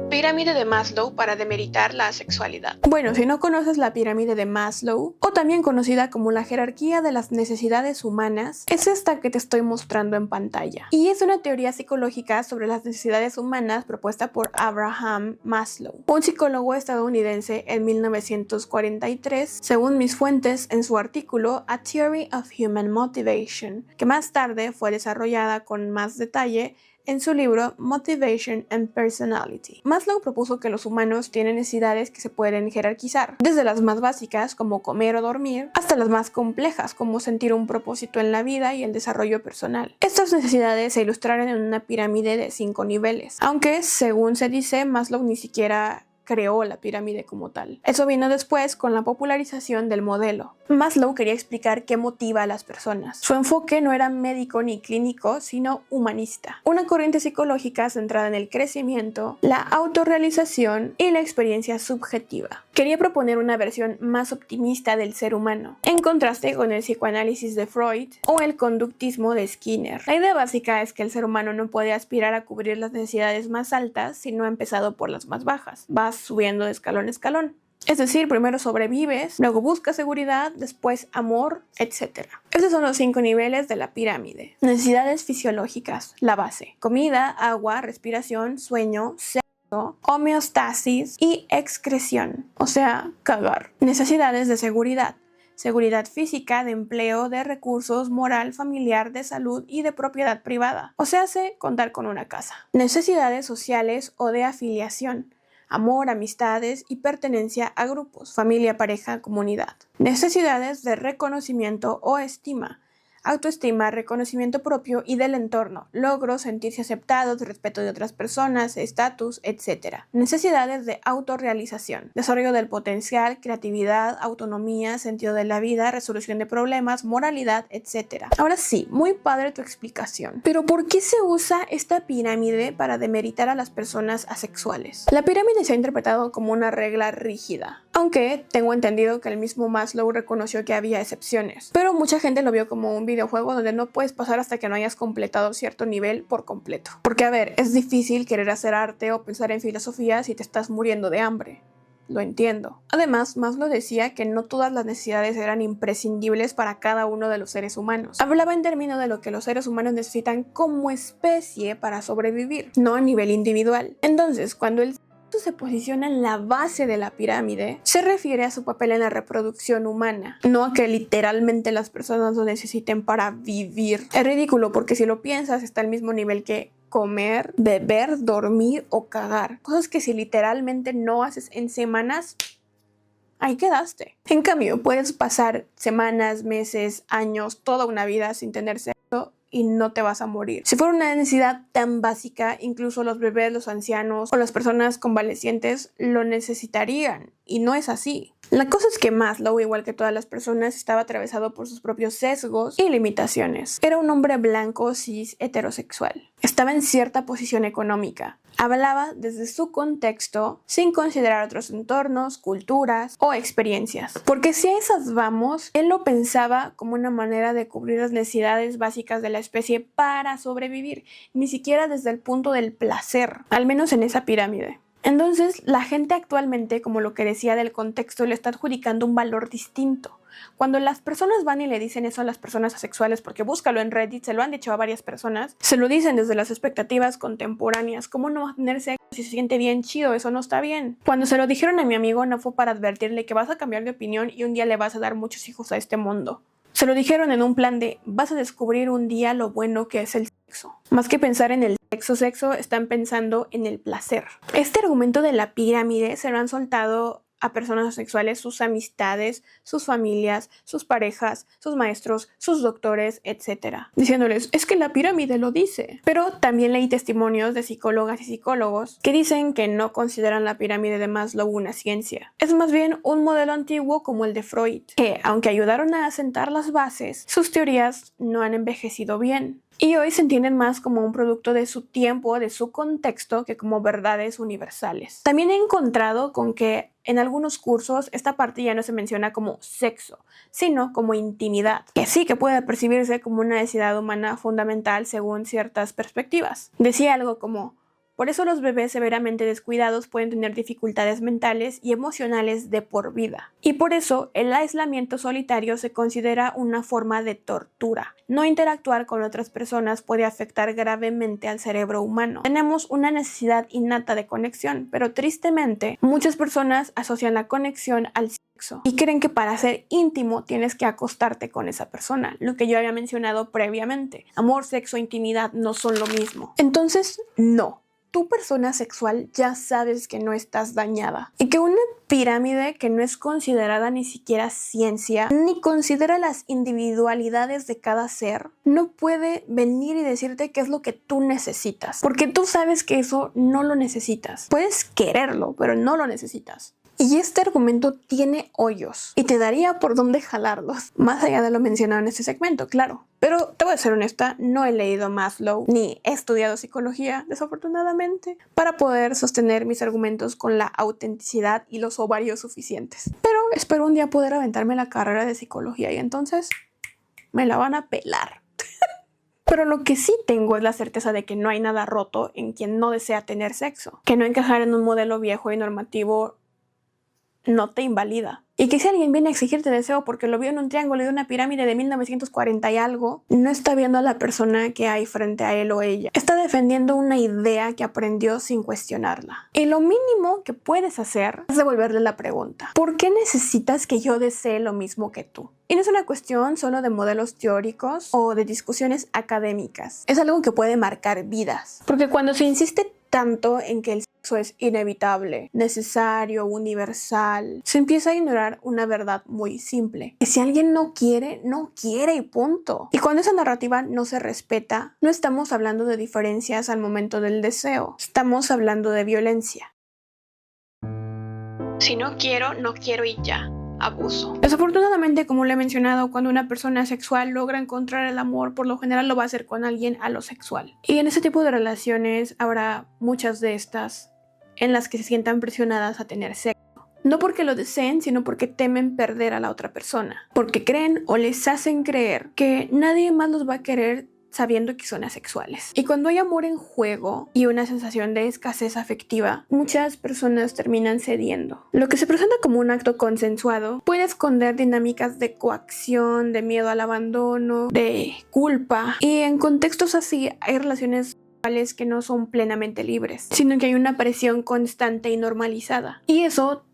Pirámide de Maslow para demeritar la asexualidad. Bueno, si no conoces la pirámide de Maslow, o también conocida como la jerarquía de las necesidades humanas, es esta que te estoy mostrando en pantalla. Y es una teoría psicológica sobre las necesidades humanas propuesta por Abraham Maslow, un psicólogo estadounidense en 1943, según mis fuentes en su artículo A Theory of Human Motivation, que más tarde fue desarrollada con más detalle en su libro Motivation and Personality. Maslow propuso que los humanos tienen necesidades que se pueden jerarquizar, desde las más básicas como comer o dormir, hasta las más complejas como sentir un propósito en la vida y el desarrollo personal. Estas necesidades se ilustraron en una pirámide de 5 niveles, aunque según se dice Maslow ni siquiera creó la pirámide como tal. Eso vino después con la popularización del modelo. Maslow quería explicar qué motiva a las personas. Su enfoque no era médico ni clínico, sino humanista. Una corriente psicológica centrada en el crecimiento, la autorrealización y la experiencia subjetiva. Quería proponer una versión más optimista del ser humano, en contraste con el psicoanálisis de Freud o el conductismo de Skinner. La idea básica es que el ser humano no puede aspirar a cubrir las necesidades más altas si no ha empezado por las más bajas. Vas subiendo de escalón a escalón. Es decir, primero sobrevives, luego buscas seguridad, después amor, etc. Estos son los 5 niveles de la pirámide. Necesidades fisiológicas, la base. Comida, agua, respiración, sueño, sexo, homeostasis y excreción, o sea, cagar. Necesidades de seguridad. Seguridad física, de empleo, de recursos, moral, familiar, de salud y de propiedad privada. O sea, contar con una casa. Necesidades sociales o de afiliación. Amor, amistades y pertenencia a grupos, familia, pareja, comunidad. Necesidades de reconocimiento o estima. Autoestima, reconocimiento propio y del entorno, logros, sentirse aceptados, respeto de otras personas, estatus, etc. Necesidades de autorrealización, desarrollo del potencial, creatividad, autonomía, sentido de la vida, resolución de problemas, moralidad, etc. Ahora sí, muy padre tu explicación. Pero ¿por qué se usa esta pirámide para demeritar a las personas asexuales? La pirámide se ha interpretado como una regla rígida, aunque tengo entendido que el mismo Maslow reconoció que había excepciones, pero mucha gente lo vio como un videojuego donde no puedes pasar hasta que no hayas completado cierto nivel por completo. Porque a ver, es difícil querer hacer arte o pensar en filosofía si te estás muriendo de hambre. Lo entiendo. Además, Maslow decía que no todas las necesidades eran imprescindibles para cada uno de los seres humanos. Hablaba en términos de lo que los seres humanos necesitan como especie para sobrevivir, no a nivel individual. Entonces, cuando el se posiciona en la base de la pirámide, se refiere a su papel en la reproducción humana, no a que literalmente las personas lo necesiten para vivir. Es ridículo porque si lo piensas está al mismo nivel que comer, beber, dormir o cagar. Cosas que si literalmente no haces en semanas, ahí quedaste. En cambio, puedes pasar semanas, meses, años, toda una vida sin tener sexo y no te vas a morir. Si fuera una necesidad tan básica, incluso los bebés, los ancianos o las personas convalecientes lo necesitarían, y no es así. La cosa es que Maslow, igual que todas las personas, estaba atravesado por sus propios sesgos y limitaciones. Era un hombre blanco, cis, heterosexual. Estaba en cierta posición económica. Hablaba desde su contexto sin considerar otros entornos, culturas o experiencias. Porque si a esas vamos, él lo pensaba como una manera de cubrir las necesidades básicas de la especie para sobrevivir, ni siquiera desde el punto del placer, al menos en esa pirámide. Entonces, la gente actualmente, como lo que decía del contexto, le está adjudicando un valor distinto. Cuando las personas van y le dicen eso a las personas asexuales, porque búscalo en Reddit, se lo han dicho a varias personas, se lo dicen desde las expectativas contemporáneas. ¿Cómo no va a tener sexo si se siente bien chido? Eso no está bien. Cuando se lo dijeron a mi amigo, no fue para advertirle que vas a cambiar de opinión y un día le vas a dar muchos hijos a este mundo. Se lo dijeron en un plan de, vas a descubrir un día lo bueno que es el sexo. Más que pensar en el sexo, están pensando en el placer. Este argumento de la pirámide se lo han soltado a personas asexuales, sus amistades, sus familias, sus parejas, sus maestros, sus doctores, etc. Diciéndoles, es que la pirámide lo dice. Pero también leí testimonios de psicólogas y psicólogos que dicen que no consideran la pirámide de Maslow una ciencia. Es más bien un modelo antiguo como el de Freud, que aunque ayudaron a asentar las bases, sus teorías no han envejecido bien. Y hoy se entienden más como un producto de su tiempo, de su contexto, que como verdades universales. También he encontrado con que en algunos cursos esta parte ya no se menciona como sexo, sino como intimidad, que sí que puede percibirse como una necesidad humana fundamental según ciertas perspectivas. Decía algo como, por eso los bebés severamente descuidados pueden tener dificultades mentales y emocionales de por vida. Y por eso el aislamiento solitario se considera una forma de tortura. No interactuar con otras personas puede afectar gravemente al cerebro humano. Tenemos una necesidad innata de conexión, pero tristemente muchas personas asocian la conexión al sexo y creen que para ser íntimo tienes que acostarte con esa persona, lo que yo había mencionado previamente. Amor, sexo, intimidad no son lo mismo. Entonces, no. tú, persona sexual, ya sabes que no estás dañada y que una pirámide que no es considerada ni siquiera ciencia, ni considera las individualidades de cada ser, no puede venir y decirte qué es lo que tú necesitas, porque tú sabes que eso no lo necesitas. Puedes quererlo, pero no lo necesitas. Y este argumento tiene hoyos y te daría por dónde jalarlos, más allá de lo mencionado en este segmento, claro. Pero te voy a ser honesta, no he leído Maslow ni he estudiado psicología, desafortunadamente, para poder sostener mis argumentos con la autenticidad y los ovarios suficientes. Pero espero un día poder aventarme la carrera de psicología y entonces me la van a pelar. Pero lo que sí tengo es la certeza de que no hay nada roto en quien no desea tener sexo, que no encajar en un modelo viejo y normativo no te invalida. Y que si alguien viene a exigirte deseo porque lo vio en un triángulo de una pirámide de 1940 y algo, no está viendo a la persona que hay frente a él o ella. Está defendiendo una idea que aprendió sin cuestionarla. Y lo mínimo que puedes hacer es devolverle la pregunta: ¿por qué necesitas que yo desee lo mismo que tú? Y no es una cuestión solo de modelos teóricos o de discusiones académicas. Es algo que puede marcar vidas. Porque cuando se insiste tanto en que el sexo es inevitable, necesario, universal, se empieza a ignorar una verdad muy simple: que si alguien no quiere, no quiere y punto. Y cuando esa narrativa no se respeta, no estamos hablando de diferencias al momento del deseo, estamos hablando de violencia. Si no quiero, no quiero y ya. Abuso. Desafortunadamente, como le he mencionado, cuando una persona sexual logra encontrar el amor, por lo general lo va a hacer con alguien alosexual. Y en ese tipo de relaciones habrá muchas de estas en las que se sientan presionadas a tener sexo. No porque lo deseen, sino porque temen perder a la otra persona. Porque creen o les hacen creer que nadie más los va a querer sabiendo que son asexuales. Y cuando hay amor en juego y una sensación de escasez afectiva, muchas personas terminan cediendo. Lo que se presenta como un acto consensuado puede esconder dinámicas de coacción, de miedo al abandono, de culpa. Y en contextos así hay relaciones que no son plenamente libres, sino que hay una presión constante y normalizada. Y eso,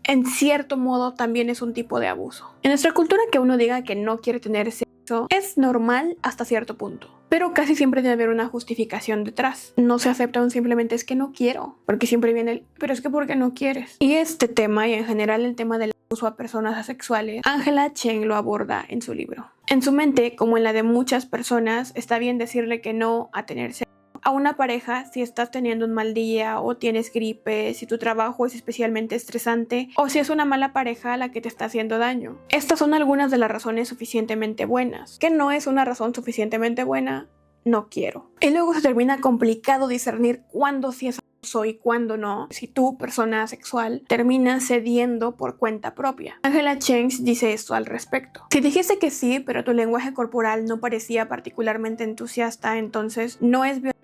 en cierto modo, también es un tipo de abuso. En nuestra cultura, que uno diga que no quiere tener sexo es normal hasta cierto punto, pero casi siempre debe haber una justificación detrás. No se acepta un simplemente es que no quiero, porque siempre viene el pero es que ¿por qué no quieres? Y este tema, y en general el tema del abuso a personas asexuales, Angela Chen lo aborda en su libro. En su mente, como en la de muchas personas, está bien decirle que no a tener sexo a una pareja si estás teniendo un mal día o tienes gripe, si tu trabajo es especialmente estresante o si es una mala pareja la que te está haciendo daño. Estas son algunas de las razones suficientemente buenas. ¿Qué no es una razón suficientemente buena? No quiero. Y luego se termina complicado discernir cuándo sí es abuso y cuándo no, si tú, persona sexual, terminas cediendo por cuenta propia. Angela Chen dice esto al respecto: si dijiste que sí, pero tu lenguaje corporal no parecía particularmente entusiasta, entonces no es violación,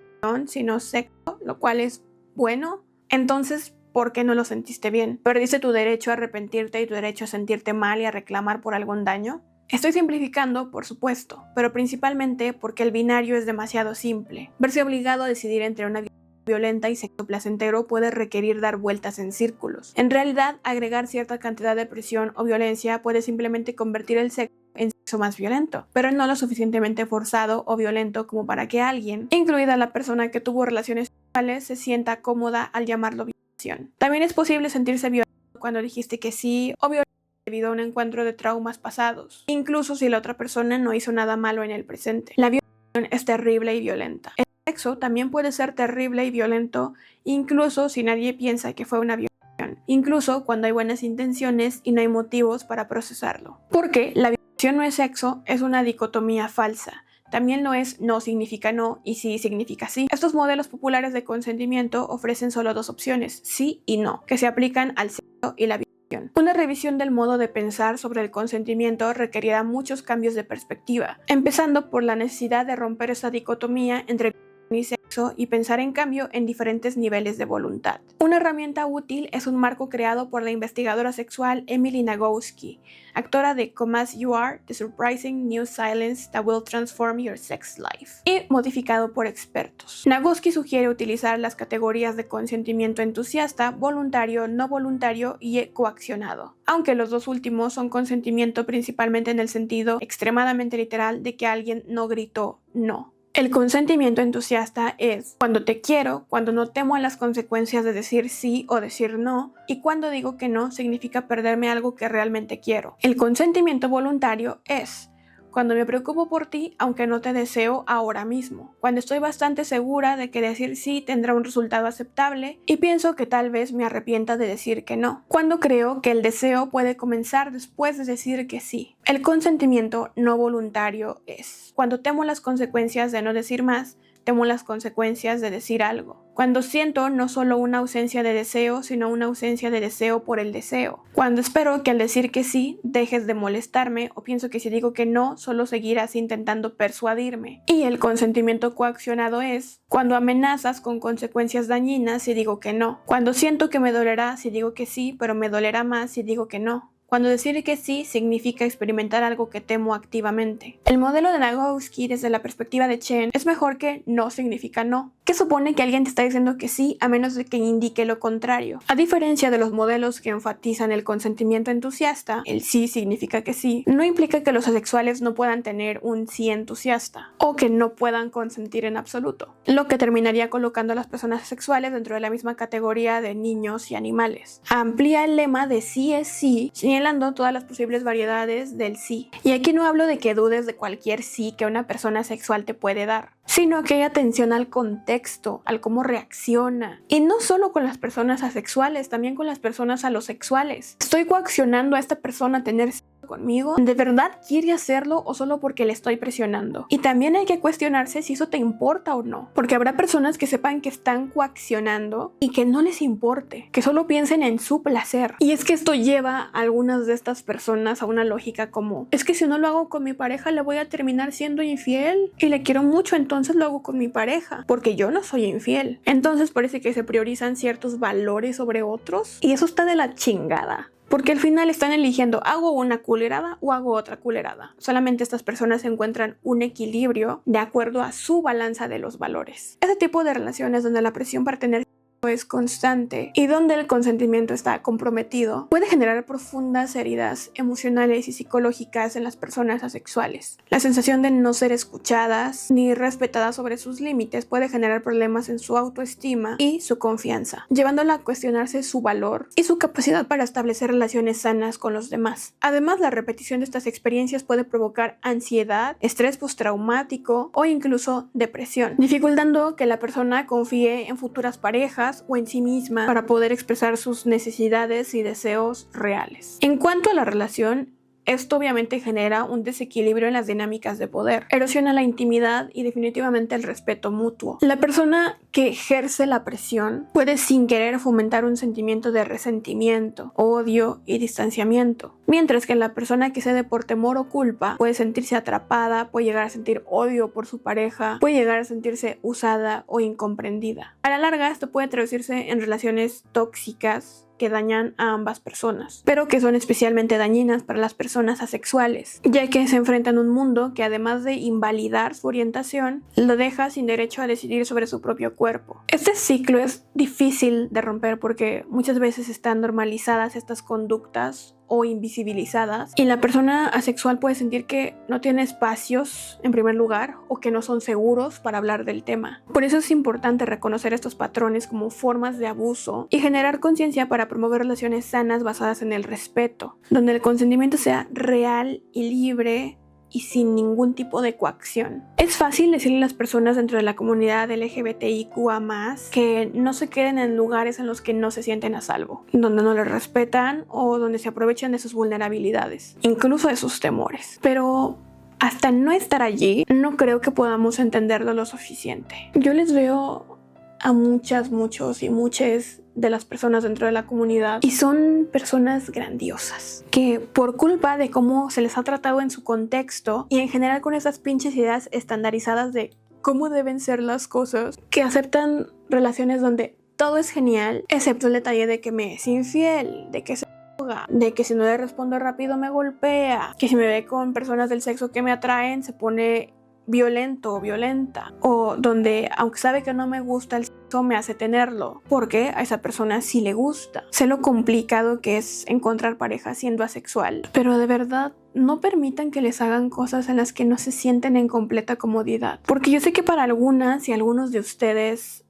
sino sexo, lo cual es bueno. Entonces, ¿por qué no lo sentiste bien? ¿Perdiste tu derecho a arrepentirte y tu derecho a sentirte mal y a reclamar por algún daño? Estoy simplificando, por supuesto, pero principalmente porque el binario es demasiado simple. Verse obligado a decidir entre una vida violenta y sexo placentero puede requerir dar vueltas en círculos. En realidad, agregar cierta cantidad de presión o violencia puede simplemente convertir el sexo en sexo más violento, pero no lo suficientemente forzado o violento como para que alguien, incluida la persona que tuvo relaciones sexuales, se sienta cómoda al llamarlo violación. También es posible sentirse violento cuando dijiste que sí o violento debido a un encuentro de traumas pasados, incluso si la otra persona no hizo nada malo en el presente. La violación es terrible y violenta. El sexo también puede ser terrible y violento, incluso si nadie piensa que fue una violación, incluso cuando hay buenas intenciones y no hay motivos para procesarlo. Porque la violación no es sexo es una dicotomía falsa. También lo es no significa no y sí significa sí. Estos modelos populares de consentimiento ofrecen solo dos opciones, sí y no, que se aplican al sexo y la violación. Una revisión del modo de pensar sobre el consentimiento requerirá muchos cambios de perspectiva, empezando por la necesidad de romper esa dicotomía entre y sexo y pensar en cambio en diferentes niveles de voluntad. Una herramienta útil es un marco creado por la investigadora sexual Emily Nagoski, actora de Come As You Are, The Surprising New Silence That Will Transform Your Sex Life, y modificado por expertos. Nagoski sugiere utilizar las categorías de consentimiento entusiasta, voluntario, no voluntario y coaccionado, aunque los dos últimos son consentimiento principalmente en el sentido extremadamente literal de que alguien no gritó no. El consentimiento entusiasta es cuando te quiero, cuando no temo a las consecuencias de decir sí o decir no, y cuando digo que no significa perderme algo que realmente quiero. El consentimiento voluntario es cuando me preocupo por ti aunque no te deseo ahora mismo, cuando estoy bastante segura de que decir sí tendrá un resultado aceptable y pienso que tal vez me arrepienta de decir que no, cuando creo que el deseo puede comenzar después de decir que sí. El consentimiento no voluntario es cuando temo las consecuencias de no decir más, temo las consecuencias de decir algo. Cuando siento no solo una ausencia de deseo, sino una ausencia de deseo por el deseo. Cuando espero que al decir que sí, dejes de molestarme o pienso que si digo que no, solo seguirás intentando persuadirme. Y el consentimiento coaccionado es cuando amenazas con consecuencias dañinas si digo que no. Cuando siento que me dolerá si digo que sí, pero me dolerá más si digo que no. Cuando decir que sí significa experimentar algo que temo activamente. El modelo de Nagoski desde la perspectiva de Chen es mejor que no significa no, que supone que alguien te está diciendo que sí a menos de que indique lo contrario. A diferencia de los modelos que enfatizan el consentimiento entusiasta, el sí significa que sí, no implica que los asexuales no puedan tener un sí entusiasta o que no puedan consentir en absoluto, lo que terminaría colocando a las personas asexuales dentro de la misma categoría de niños y animales. Amplía el lema de sí es sí, señalando todas las posibles variedades del sí. Y aquí no hablo de que dudes de cualquier sí que una persona sexual te puede dar, sino que hay atención al contexto, al cómo reacciona. Y no solo con las personas asexuales, también con las personas alosexuales. ¿Estoy coaccionando a esta persona a tener sexo conmigo? ¿De verdad quiere hacerlo o solo porque le estoy presionando? Y también hay que cuestionarse si eso te importa o no, porque habrá personas que sepan que están coaccionando y que no les importe, que solo piensen en su placer. Y es que esto lleva a algunas de estas personas a una lógica como, es que si no lo hago con mi pareja le voy a terminar siendo infiel y le quiero mucho, entonces lo hago con mi pareja, porque yo no soy infiel. Entonces parece que se priorizan ciertos valores sobre otros y eso está de la chingada. Porque al final están eligiendo, ¿hago una culerada o hago otra culerada? Solamente estas personas encuentran un equilibrio de acuerdo a su balanza de los valores. Ese tipo de relaciones donde la presión para tener es constante y donde el consentimiento está comprometido puede generar profundas heridas emocionales y psicológicas en las personas asexuales. La sensación de no ser escuchadas ni respetadas sobre sus límites puede generar problemas en su autoestima y su confianza, llevándola a cuestionarse su valor y su capacidad para establecer relaciones sanas con los demás. Además, la repetición de estas experiencias puede provocar ansiedad, estrés postraumático o incluso depresión, dificultando que la persona confíe en futuras parejas o en sí misma para poder expresar sus necesidades y deseos reales. En cuanto a la relación, esto obviamente genera un desequilibrio en las dinámicas de poder, erosiona la intimidad y definitivamente el respeto mutuo. La persona que ejerce la presión puede sin querer fomentar un sentimiento de resentimiento, odio y distanciamiento, mientras que la persona que cede por temor o culpa puede sentirse atrapada, puede llegar a sentir odio por su pareja, puede llegar a sentirse usada o incomprendida. A la larga, esto puede traducirse en relaciones tóxicas que dañan a ambas personas, pero que son especialmente dañinas para las personas asexuales, ya que se enfrentan a un mundo que además de invalidar su orientación, lo deja sin derecho a decidir sobre su propio cuerpo. Este ciclo es difícil de romper porque muchas veces están normalizadas estas conductas o invisibilizadas y la persona asexual puede sentir que no tiene espacios en primer lugar o que no son seguros para hablar del tema. Por eso es importante reconocer estos patrones como formas de abuso y generar conciencia para promover relaciones sanas basadas en el respeto, donde el consentimiento sea real y libre y sin ningún tipo de coacción. Es fácil decirle a las personas dentro de la comunidad LGBTIQA+, que no se queden en lugares en los que no se sienten a salvo, donde no les respetan o donde se aprovechan de sus vulnerabilidades, incluso de sus temores. Pero hasta no estar allí, no creo que podamos entenderlo lo suficiente. Yo les veo a muchos y muchas de las personas dentro de la comunidad y son personas grandiosas que por culpa de cómo se les ha tratado en su contexto y en general con esas pinches ideas estandarizadas de cómo deben ser las cosas, que aceptan relaciones donde todo es genial excepto el detalle de que me es infiel, de que se droga, de que si no le respondo rápido me golpea, que si me ve con personas del sexo que me atraen se pone violento o violenta, o donde aunque sabe que no me gusta el sexo me hace tenerlo porque a esa persona sí le gusta. Sé lo complicado que es encontrar pareja siendo asexual, pero de verdad no permitan que les hagan cosas en las que no se sienten en completa comodidad. Porque yo sé que para algunas y algunos de ustedes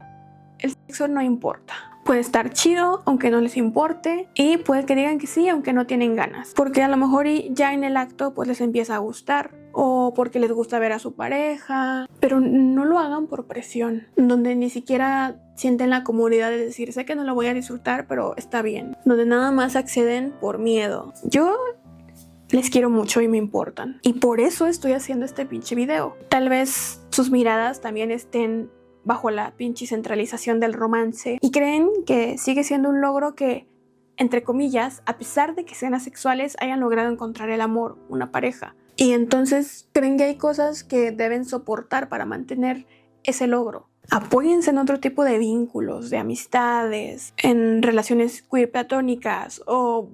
el sexo no importa. Puede estar chido aunque no les importe, y puede que digan que sí aunque no tienen ganas, porque a lo mejor ya en el acto pues les empieza a gustar, o porque les gusta ver a su pareja, pero no lo hagan por presión, donde ni siquiera sienten la comodidad de decir sé que no lo voy a disfrutar pero está bien, donde nada más acceden por miedo. Yo les quiero mucho y me importan, y por eso estoy haciendo este pinche video. Tal vez sus miradas también estén bajo la pinche centralización del romance y creen que sigue siendo un logro que, entre comillas, a pesar de que sean asexuales, hayan logrado encontrar el amor, una pareja. Y entonces creen que hay cosas que deben soportar para mantener ese logro. Apóyense en otro tipo de vínculos, de amistades, en relaciones queer platónicas, o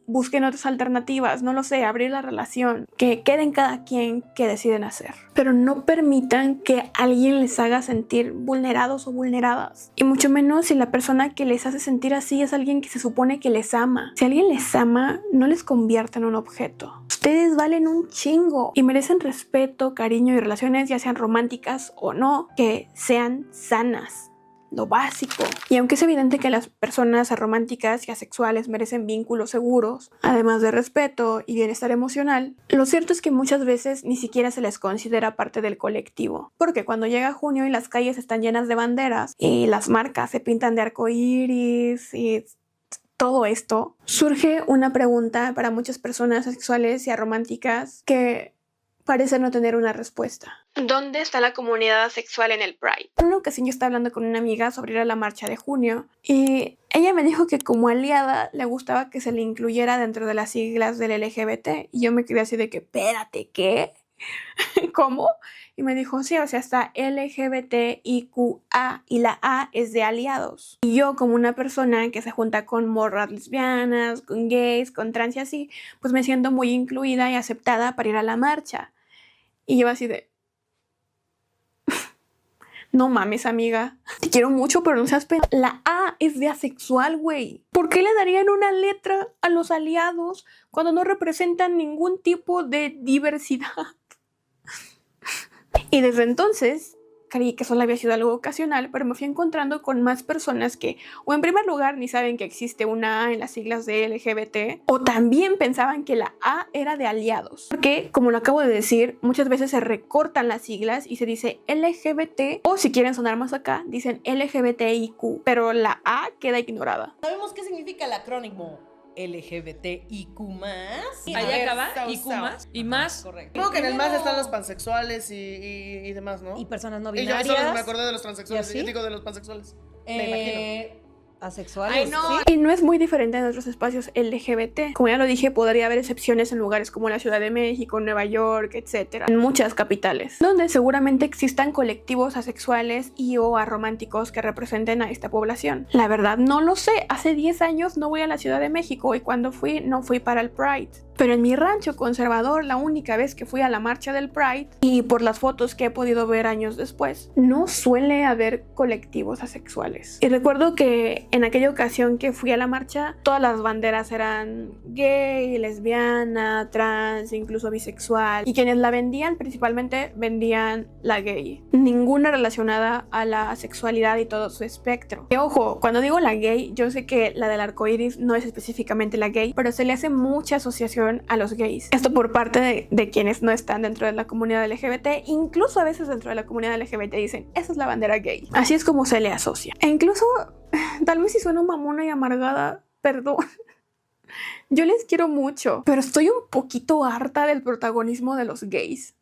busquen otras alternativas, no lo sé, abrir la relación, que queden cada quien que deciden hacer. Pero no permitan que alguien les haga sentir vulnerados o vulneradas. Y mucho menos si la persona que les hace sentir así es alguien que se supone que les ama. Si alguien les ama, no les convierta en un objeto. Ustedes valen un chingo y merecen respeto, cariño y relaciones, ya sean románticas o no, que sean sanas. Lo básico. Y aunque es evidente que las personas arománticas y asexuales merecen vínculos seguros, además de respeto y bienestar emocional, lo cierto es que muchas veces ni siquiera se les considera parte del colectivo. Porque cuando llega junio y las calles están llenas de banderas y las marcas se pintan de arcoíris y todo esto, surge una pregunta para muchas personas asexuales y arománticas que parece no tener una respuesta. ¿Dónde está la comunidad asexual en el Pride? En una ocasión yo estaba hablando con una amiga sobre ir a la marcha de junio y ella me dijo que como aliada le gustaba que se le incluyera dentro de las siglas del LGBT, y yo me quedé así de que, espérate, ¿qué? ¿Cómo? Y me dijo, sí, o sea, está LGBTIQA y la A es de aliados. Y yo, como una persona que se junta con morras lesbianas, con gays, con trans y así, pues me siento muy incluida y aceptada para ir a la marcha. Y yo así de, no mames, amiga, te quiero mucho, pero no seas la A es de asexual, güey. ¿Por qué le darían una letra a los aliados cuando no representan ningún tipo de diversidad? Y desde entonces creí que solo había sido algo ocasional, pero me fui encontrando con más personas que, o en primer lugar, ni saben que existe una A en las siglas de LGBT, o también pensaban que la A era de aliados. Porque, como lo acabo de decir, muchas veces se recortan las siglas y se dice LGBT, o si quieren sonar más acá, dicen LGBTIQ, pero la A queda ignorada. ¿Sabemos qué significa el acrónimo LGBTIQ+? Ahí acaba, IQ más y más. Correcto. Creo que en el más están los pansexuales y demás, ¿no? Y personas no Y yo binarias. solo me acordé de los transexuales, ¿Y así? digo de los pansexuales. Me imagino. Asexuales. Ay, no. ¿sí? Y no es muy diferente en otros espacios LGBT. Como ya lo dije, podría haber excepciones en lugares como la Ciudad de México, Nueva York, etc. En muchas capitales, donde seguramente existan colectivos asexuales y o arománticos que representen a esta población. La verdad no lo sé. Hace 10 años no voy a la Ciudad de México y cuando fui, no fui para el Pride. Pero en mi rancho conservador, la única vez que fui a la marcha del Pride, y por las fotos que he podido ver años después, no suele haber colectivos asexuales. Y recuerdo que en aquella ocasión que fui a la marcha, todas las banderas eran gay, lesbiana, trans, incluso bisexual. Y quienes la vendían, principalmente vendían la gay. Ninguna relacionada a la sexualidad y todo su espectro. Y ojo, cuando digo la gay, yo sé que la del arcoíris no es específicamente la gay, pero se le hace mucha asociación a los gays. Esto por parte de quienes no están dentro de la comunidad LGBT. Incluso a veces dentro de la comunidad LGBT dicen, esa es la bandera gay. Así es como se le asocia. E incluso, tal vez si sueno mamona y amargada, perdón. Yo les quiero mucho, pero estoy un poquito harta del protagonismo de los gays.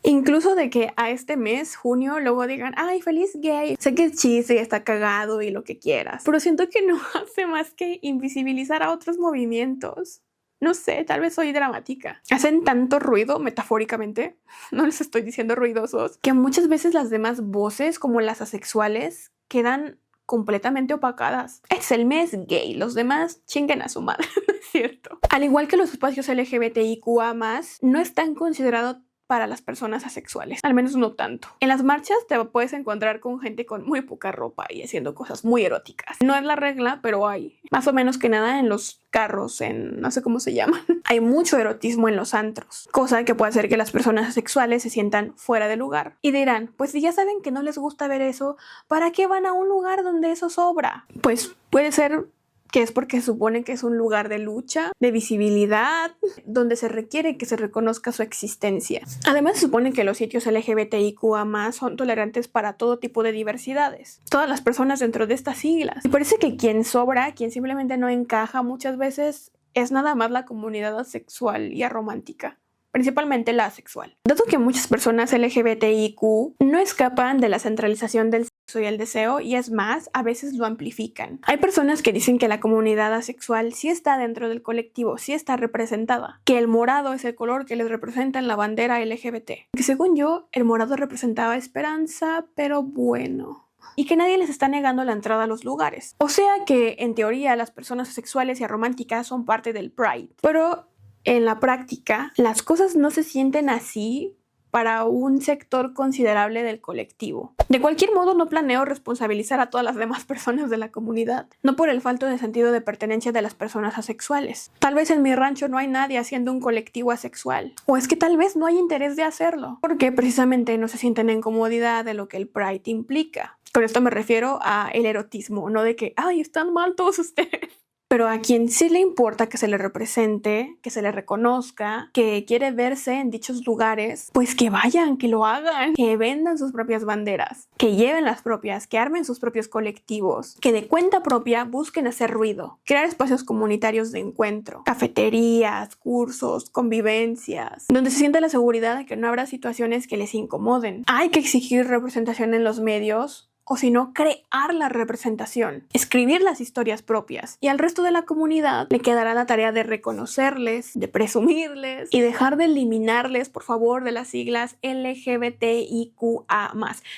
Incluso de que a este mes, junio, luego digan, ay, feliz gay. Sé que es chiste y está cagado y lo que quieras, pero siento que no hace más que invisibilizar a otros movimientos. No sé, tal vez soy dramática. Hacen tanto ruido, metafóricamente, no les estoy diciendo ruidosos, que muchas veces las demás voces, como las asexuales, quedan completamente opacadas. Es el mes gay, los demás chinguen a su madre, ¿no es cierto? Al igual que los espacios LGBTIQA+, no están considerados para las personas asexuales, al menos no tanto. En las marchas te puedes encontrar con gente con muy poca ropa y haciendo cosas muy eróticas. No es la regla, pero hay. Más o menos que nada en los carros, en no sé cómo se llaman. Hay mucho erotismo en los antros, cosa que puede hacer que las personas asexuales se sientan fuera de lugar. Y dirán, pues si ya saben que no les gusta ver eso, ¿para qué van a un lugar donde eso sobra? Pues puede ser que es porque se supone que es un lugar de lucha, de visibilidad, donde se requiere que se reconozca su existencia. Además, se supone que los sitios LGBTIQA+ son tolerantes para todo tipo de diversidades. Todas las personas dentro de estas siglas. Y parece que quien sobra, quien simplemente no encaja muchas veces, es nada más la comunidad asexual y aromántica. Principalmente la asexual. Dado que muchas personas LGBTIQ no escapan de la centralización del sexo y el deseo, y es más, a veces lo amplifican. Hay personas que dicen que la comunidad asexual sí está dentro del colectivo, sí está representada, que el morado es el color que les representa en la bandera LGBT. Que según yo, el morado representaba esperanza, pero bueno. Y que nadie les está negando la entrada a los lugares. O sea que, en teoría, las personas asexuales y arománticas son parte del Pride. Pero en la práctica, las cosas no se sienten así para un sector considerable del colectivo. De cualquier modo, no planeo responsabilizar a todas las demás personas de la comunidad, no por el falto de sentido de pertenencia de las personas asexuales. Tal vez en mi rancho no hay nadie haciendo un colectivo asexual, o es que tal vez no hay interés de hacerlo, porque precisamente no se sienten en comodidad de lo que el Pride implica. Con esto me refiero a el erotismo, no de que, ¡ay, están mal todos ustedes! Pero a quien sí le importa que se le represente, que se le reconozca, que quiere verse en dichos lugares, pues que vayan, que lo hagan, que vendan sus propias banderas, que lleven las propias, que armen sus propios colectivos, que de cuenta propia busquen hacer ruido, crear espacios comunitarios de encuentro, cafeterías, cursos, convivencias, donde se sienta la seguridad de que no habrá situaciones que les incomoden. Hay que exigir representación en los medios, o si no, crear la representación, escribir las historias propias, y al resto de la comunidad le quedará la tarea de reconocerles, de presumirles y dejar de eliminarles, por favor, de las siglas LGBTIQA+.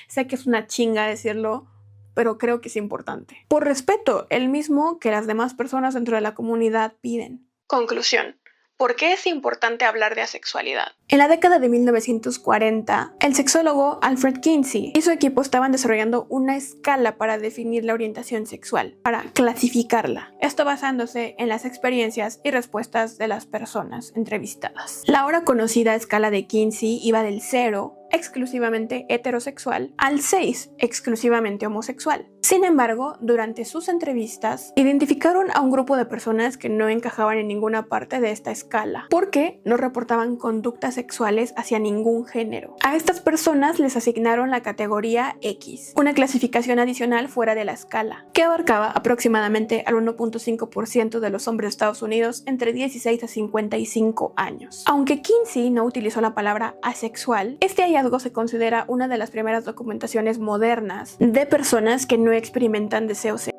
Sé que es una chinga decirlo, pero creo que es importante. Por respeto, el mismo que las demás personas dentro de la comunidad piden. Conclusión. ¿Por qué es importante hablar de asexualidad? En la década de 1940, el sexólogo Alfred Kinsey y su equipo estaban desarrollando una escala para definir la orientación sexual, para clasificarla. Esto basándose en las experiencias y respuestas de las personas entrevistadas. La ahora conocida escala de Kinsey iba del 0, exclusivamente heterosexual, al 6, exclusivamente homosexual. Sin embargo, durante sus entrevistas, identificaron a un grupo de personas que no encajaban en ninguna parte de esta escala, porque no reportaban conductas sexuales hacia ningún género. A estas personas les asignaron la categoría X, una clasificación adicional fuera de la escala, que abarcaba aproximadamente al 1.5% de los hombres de Estados Unidos entre 16 a 55 años. Aunque Kinsey no utilizó la palabra asexual, este hallazgo se considera una de las primeras documentaciones modernas de personas que no experimentan deseo sexual.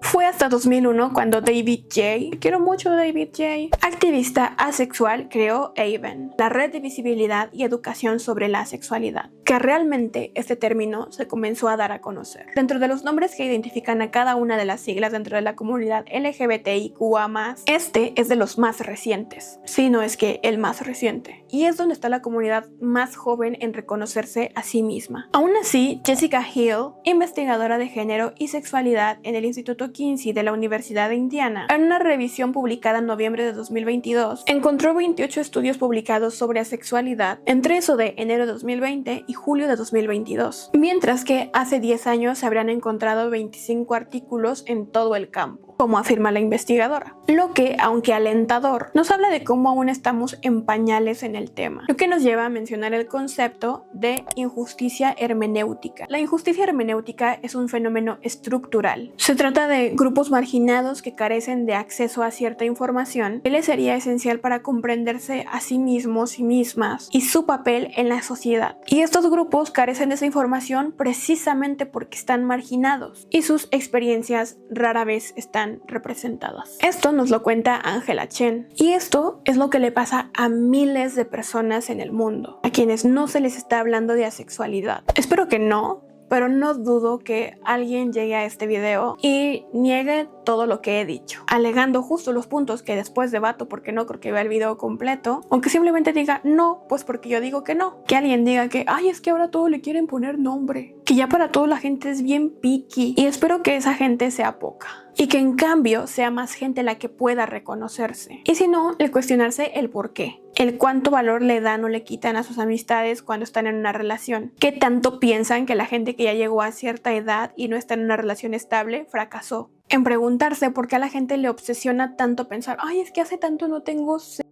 Fue hasta 2001 cuando David J., quiero mucho a David J., activista asexual, creó AVEN, la red de visibilidad y educación sobre la sexualidad, que realmente este término se comenzó a dar a conocer. Dentro de los nombres que identifican a cada una de las siglas dentro de la comunidad LGBTIQA+, este es de los más recientes, si no es que el más reciente, y es donde está la comunidad más joven en reconocerse a sí misma. Aún así, Jessica Hill, investigadora de género y sexualidad en el Instituto Kinsey de la Universidad de Indiana, en una revisión publicada en noviembre de 2022, encontró 28 estudios publicados sobre asexualidad entre eso de enero de 2020 y julio de 2022, mientras que hace 10 años se habrían encontrado 25 artículos en todo el campo, como afirma la investigadora. Lo que, aunque alentador, nos habla de cómo aún estamos en pañales en el tema, lo que nos lleva a mencionar el concepto de injusticia hermenéutica. La injusticia hermenéutica es un fenómeno estructural. Se trata de grupos marginados que carecen de acceso a cierta información que les sería esencial para comprenderse a sí mismos y mismas y su papel en la sociedad. Y estos grupos carecen de esa información precisamente porque están marginados y sus experiencias rara vez están representadas. Esto nos lo cuenta Angela Chen, y esto es lo que le pasa a miles de personas en el mundo, a quienes no se les está hablando de asexualidad. Espero que no, pero no dudo que alguien llegue a este video y niegue todo lo que he dicho, alegando justo los puntos que después debato porque no creo que vea el video completo, o que simplemente diga no, pues porque yo digo que no. Que alguien diga que, ay, es que ahora todo le quieren poner nombre, que ya para todo la gente es bien picky, y espero que esa gente sea poca. Y que en cambio sea más gente la que pueda reconocerse. Y si no, el cuestionarse el por qué. El cuánto valor le dan o le quitan a sus amistades cuando están en una relación. ¿Qué tanto piensan que la gente que ya llegó a cierta edad y no está en una relación estable fracasó? En preguntarse por qué a la gente le obsesiona tanto pensar, ay, es que hace tanto no tengo sexo.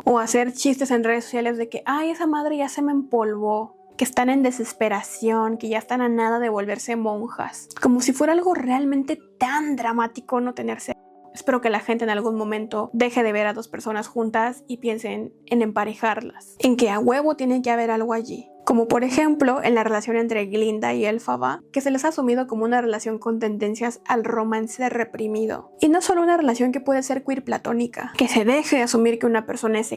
O hacer chistes en redes sociales de que, ay, esa madre ya se me empolvó. Que están en desesperación, que ya están a nada de volverse monjas. Como si fuera algo realmente tan dramático no tener sexo. Espero que la gente en algún momento deje de ver a dos personas juntas y piensen en emparejarlas. En que a huevo tiene que haber algo allí. Como por ejemplo en la relación entre Glinda y Elphaba, que se les ha asumido como una relación con tendencias al romance reprimido. Y no solo una relación que puede ser queer platónica. Que se deje de asumir que una persona es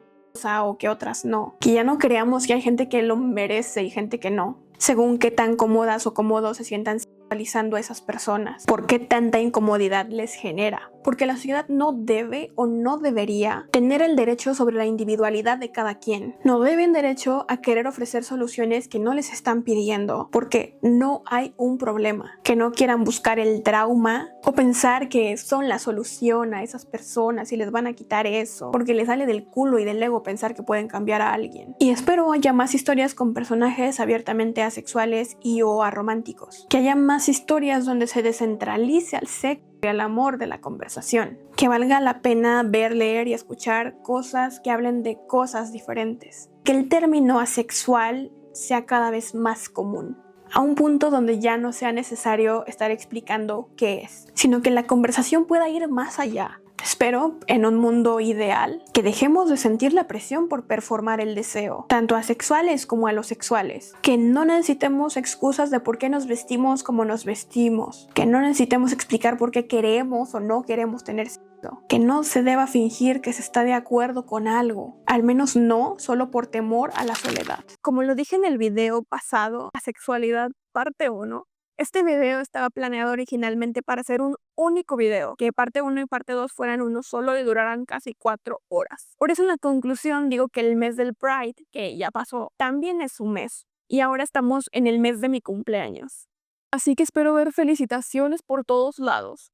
o que otras no, que ya no creamos que hay gente que lo merece y gente que no, según qué tan cómodas o cómodos se sientan sexualizando a esas personas, por qué tanta incomodidad les genera, porque la sociedad no debe o no debería tener el derecho sobre la individualidad de cada quien, no deben derecho a querer ofrecer soluciones que no les están pidiendo, porque no hay un problema, que no quieran buscar el trauma o pensar que son la solución a esas personas y les van a quitar eso, porque les sale del culo y del ego pensar que pueden cambiar a alguien. Y espero haya más historias con personajes abiertamente asexuales y o arománticos, que haya más historias donde se descentralice al sexo y al amor de la conversación, que valga la pena ver, leer y escuchar cosas que hablen de cosas diferentes, que el término asexual sea cada vez más común, a un punto donde ya no sea necesario estar explicando qué es, sino que la conversación pueda ir más allá. Espero, en un mundo ideal, que dejemos de sentir la presión por performar el deseo, tanto a sexuales como a los sexuales. Que no necesitemos excusas de por qué nos vestimos como nos vestimos. Que no necesitemos explicar por qué queremos o no queremos tener sexo. Que no se deba fingir que se está de acuerdo con algo. Al menos no solo por temor a la soledad. Como lo dije en el video pasado, Asexualidad parte 1, este video estaba planeado originalmente para ser un único video, que parte 1 y parte 2 fueran uno solo y duraran casi 4 horas. Por eso en la conclusión digo que el mes del Pride, que ya pasó, también es un mes. Y ahora estamos en el mes de mi cumpleaños. Así que espero ver felicitaciones por todos lados.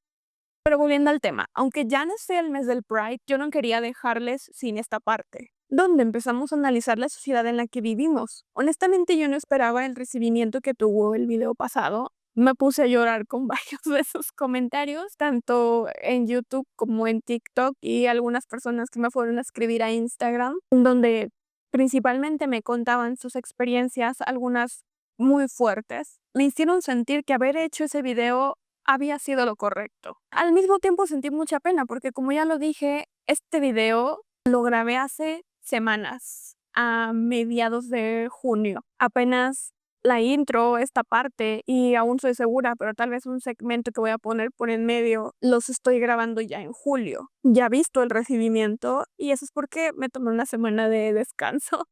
Pero volviendo al tema, aunque ya no sea el mes del Pride, yo no quería dejarles sin esta parte, donde empezamos a analizar la sociedad en la que vivimos. Honestamente yo no esperaba el recibimiento que tuvo el video pasado. Me puse a llorar con varios de sus comentarios, tanto en YouTube como en TikTok, y algunas personas que me fueron a escribir a Instagram, donde principalmente me contaban sus experiencias, algunas muy fuertes. Me hicieron sentir que haber hecho ese video había sido lo correcto. Al mismo tiempo sentí mucha pena porque, como ya lo dije, este video lo grabé hace semanas, a mediados de junio. Apenas la intro, esta parte, y aún soy segura, pero tal vez un segmento que voy a poner por en medio, los estoy grabando ya en julio. Ya visto el recibimiento y eso es porque me tomé una semana de descanso.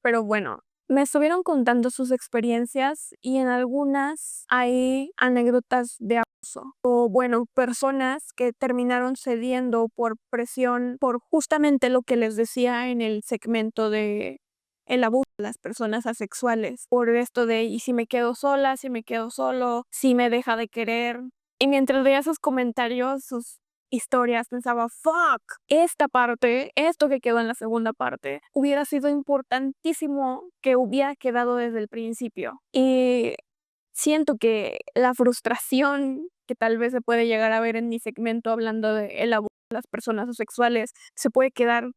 Pero bueno, me estuvieron contando sus experiencias y en algunas hay anécdotas de abuso. O bueno, personas que terminaron cediendo por presión, por justamente lo que les decía en el segmento de el abuso de las personas asexuales. Por esto de, ¿y si me quedo sola? ¿Si me quedo solo? ¿Si me deja de querer? Y mientras veía sus comentarios, sus historias, pensaba, fuck, esta parte, esto que quedó en la segunda parte, hubiera sido importantísimo que hubiera quedado desde el principio. Y siento que la frustración que tal vez se puede llegar a ver en mi segmento hablando de el abuso de las personas asexuales se puede quedar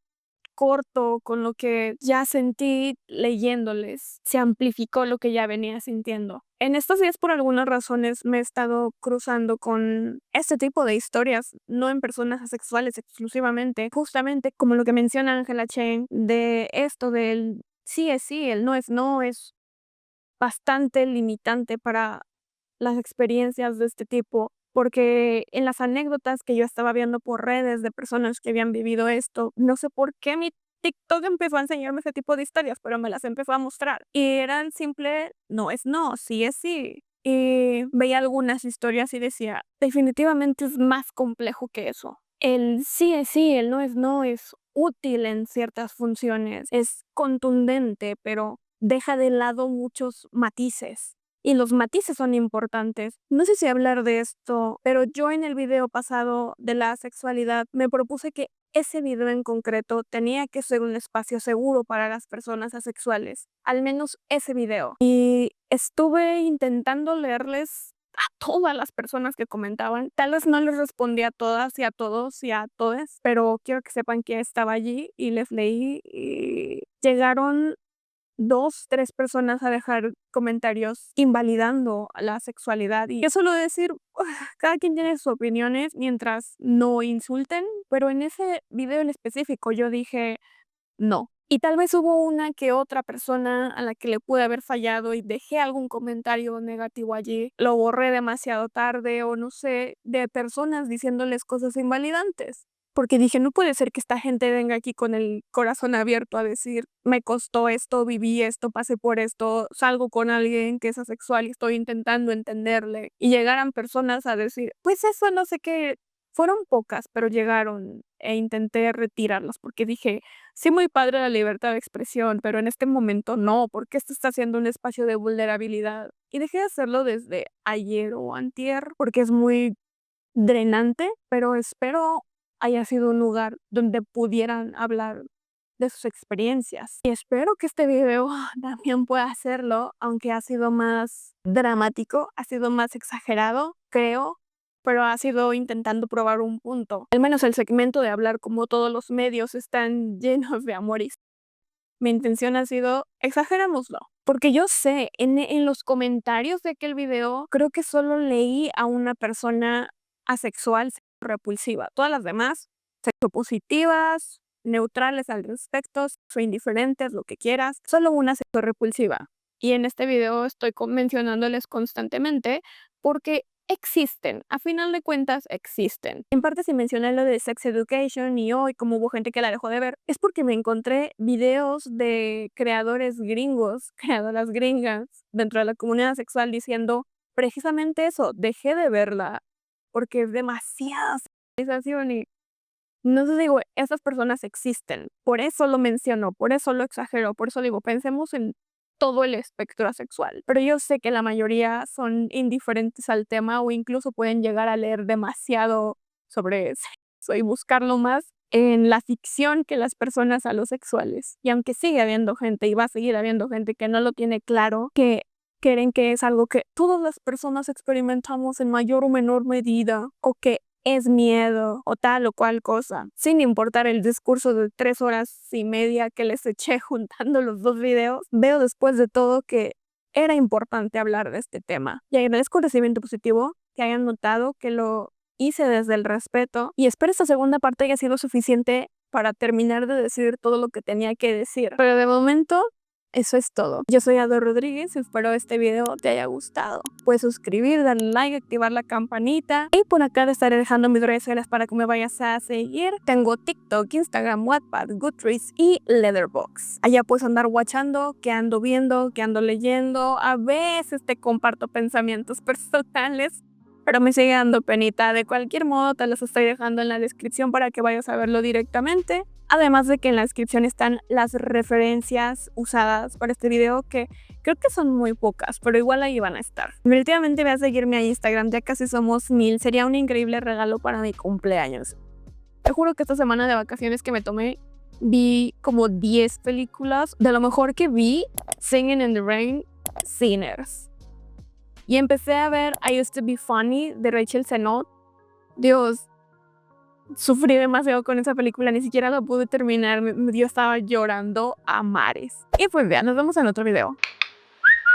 corto con lo que ya sentí leyéndoles. Se amplificó lo que ya venía sintiendo. En estos días, por algunas razones, me he estado cruzando con este tipo de historias, no en personas asexuales exclusivamente, justamente como lo que menciona Ángela Chen, de esto del sí es sí, el no es bastante limitante para las experiencias de este tipo. Porque en las anécdotas que yo estaba viendo por redes de personas que habían vivido esto, no sé por qué mi TikTok empezó a enseñarme ese tipo de historias, pero me las empezó a mostrar. Y eran simple, no es no, sí es sí. Y veía algunas historias y decía, definitivamente es más complejo que eso. El sí es sí, el no es útil en ciertas funciones, es contundente, pero deja de lado muchos matices. Y los matices son importantes. No sé si hablar de esto, pero yo en el video pasado de la sexualidad me propuse que ese video en concreto tenía que ser un espacio seguro para las personas asexuales, al menos ese video. Y estuve intentando leerles a todas las personas que comentaban. Tal vez no les respondí a todas y a todos y a todas, pero quiero que sepan que estaba allí y les leí y llegaron 2, 3 personas a dejar comentarios invalidando la sexualidad. Y yo suelo decir, cada quien tiene sus opiniones mientras no insulten, pero en ese video en específico yo dije no. Y tal vez hubo una que otra persona a la que le pude haber fallado y dejé algún comentario negativo allí. Lo borré demasiado tarde o no sé, de personas diciéndoles cosas invalidantes. Porque dije, no puede ser que esta gente venga aquí con el corazón abierto a decir, me costó esto, viví esto, pasé por esto, salgo con alguien que es asexual y estoy intentando entenderle. Y llegaran personas a decir, pues eso no sé qué. Fueron pocas, pero llegaron e intenté retirarlos porque dije, sí, muy padre la libertad de expresión, pero en este momento no, porque esto está siendo un espacio de vulnerabilidad. Y dejé de hacerlo desde ayer o antier porque es muy drenante, pero espero haya sido un lugar donde pudieran hablar de sus experiencias. Y espero que este video también pueda hacerlo, aunque ha sido más dramático, ha sido más exagerado, creo, pero ha sido intentando probar un punto. Al menos el segmento de hablar como todos los medios están llenos de amor y mi intención ha sido, exagerémoslo. Porque yo sé, en los comentarios de aquel video, creo que solo leí a una persona asexual repulsiva. Todas las demás, sexopositivas, neutrales al respecto, o indiferentes, lo que quieras. Solo una sexorepulsiva. Y en este video estoy mencionándoles constantemente porque existen, a final de cuentas existen. En parte si mencioné lo de Sex Education y hoy como hubo gente que la dejó de ver, es porque me encontré videos de creadores gringos, creadoras gringas dentro de la comunidad sexual diciendo precisamente eso, dejé de verla porque es demasiada sexualización y no sé, digo, esas personas existen, por eso lo menciono, por eso lo exagero, por eso digo, pensemos en todo el espectro asexual. Pero yo sé que la mayoría son indiferentes al tema o incluso pueden llegar a leer demasiado sobre sexo y buscarlo más en la ficción que las personas alosexuales. Y aunque sigue habiendo gente y va a seguir habiendo gente que no lo tiene claro, que creen que es algo que todas las personas experimentamos en mayor o menor medida o que es miedo o tal o cual cosa, sin importar el discurso de 3 horas y media que les eché juntando los 2 videos, veo después de todo que era importante hablar de este tema. Y agradezco el recibimiento positivo, que hayan notado que lo hice desde el respeto y espero esta segunda parte haya sido suficiente para terminar de decir todo lo que tenía que decir. Pero de momento, eso es todo. Yo soy Ado Rodríguez y espero este video te haya gustado. Puedes suscribir, darle like, activar la campanita. Y por acá te estaré dejando mis redes sociales para que me vayas a seguir. Tengo TikTok, Instagram, Wattpad, Goodreads y Letterboxd. Allá puedes andar watchando, qué ando viendo, qué ando leyendo. A veces te comparto pensamientos personales, pero me sigue dando penita. De cualquier modo, te los estoy dejando en la descripción para que vayas a verlo directamente. Además de que en la descripción están las referencias usadas para este video, que creo que son muy pocas, pero igual ahí van a estar. Definitivamente ve a seguirme a Instagram, ya casi somos 1000. Sería un increíble regalo para mi cumpleaños. Te juro que esta semana de vacaciones que me tomé, vi como 10 películas. De lo mejor que vi, Singing in the Rain, Sinners. Y empecé a ver I Used to Be Funny de Rachel Sennott. Dios, sufrí demasiado con esa película, ni siquiera la pude terminar, yo estaba llorando a mares. Y pues ya, nos vemos en otro video.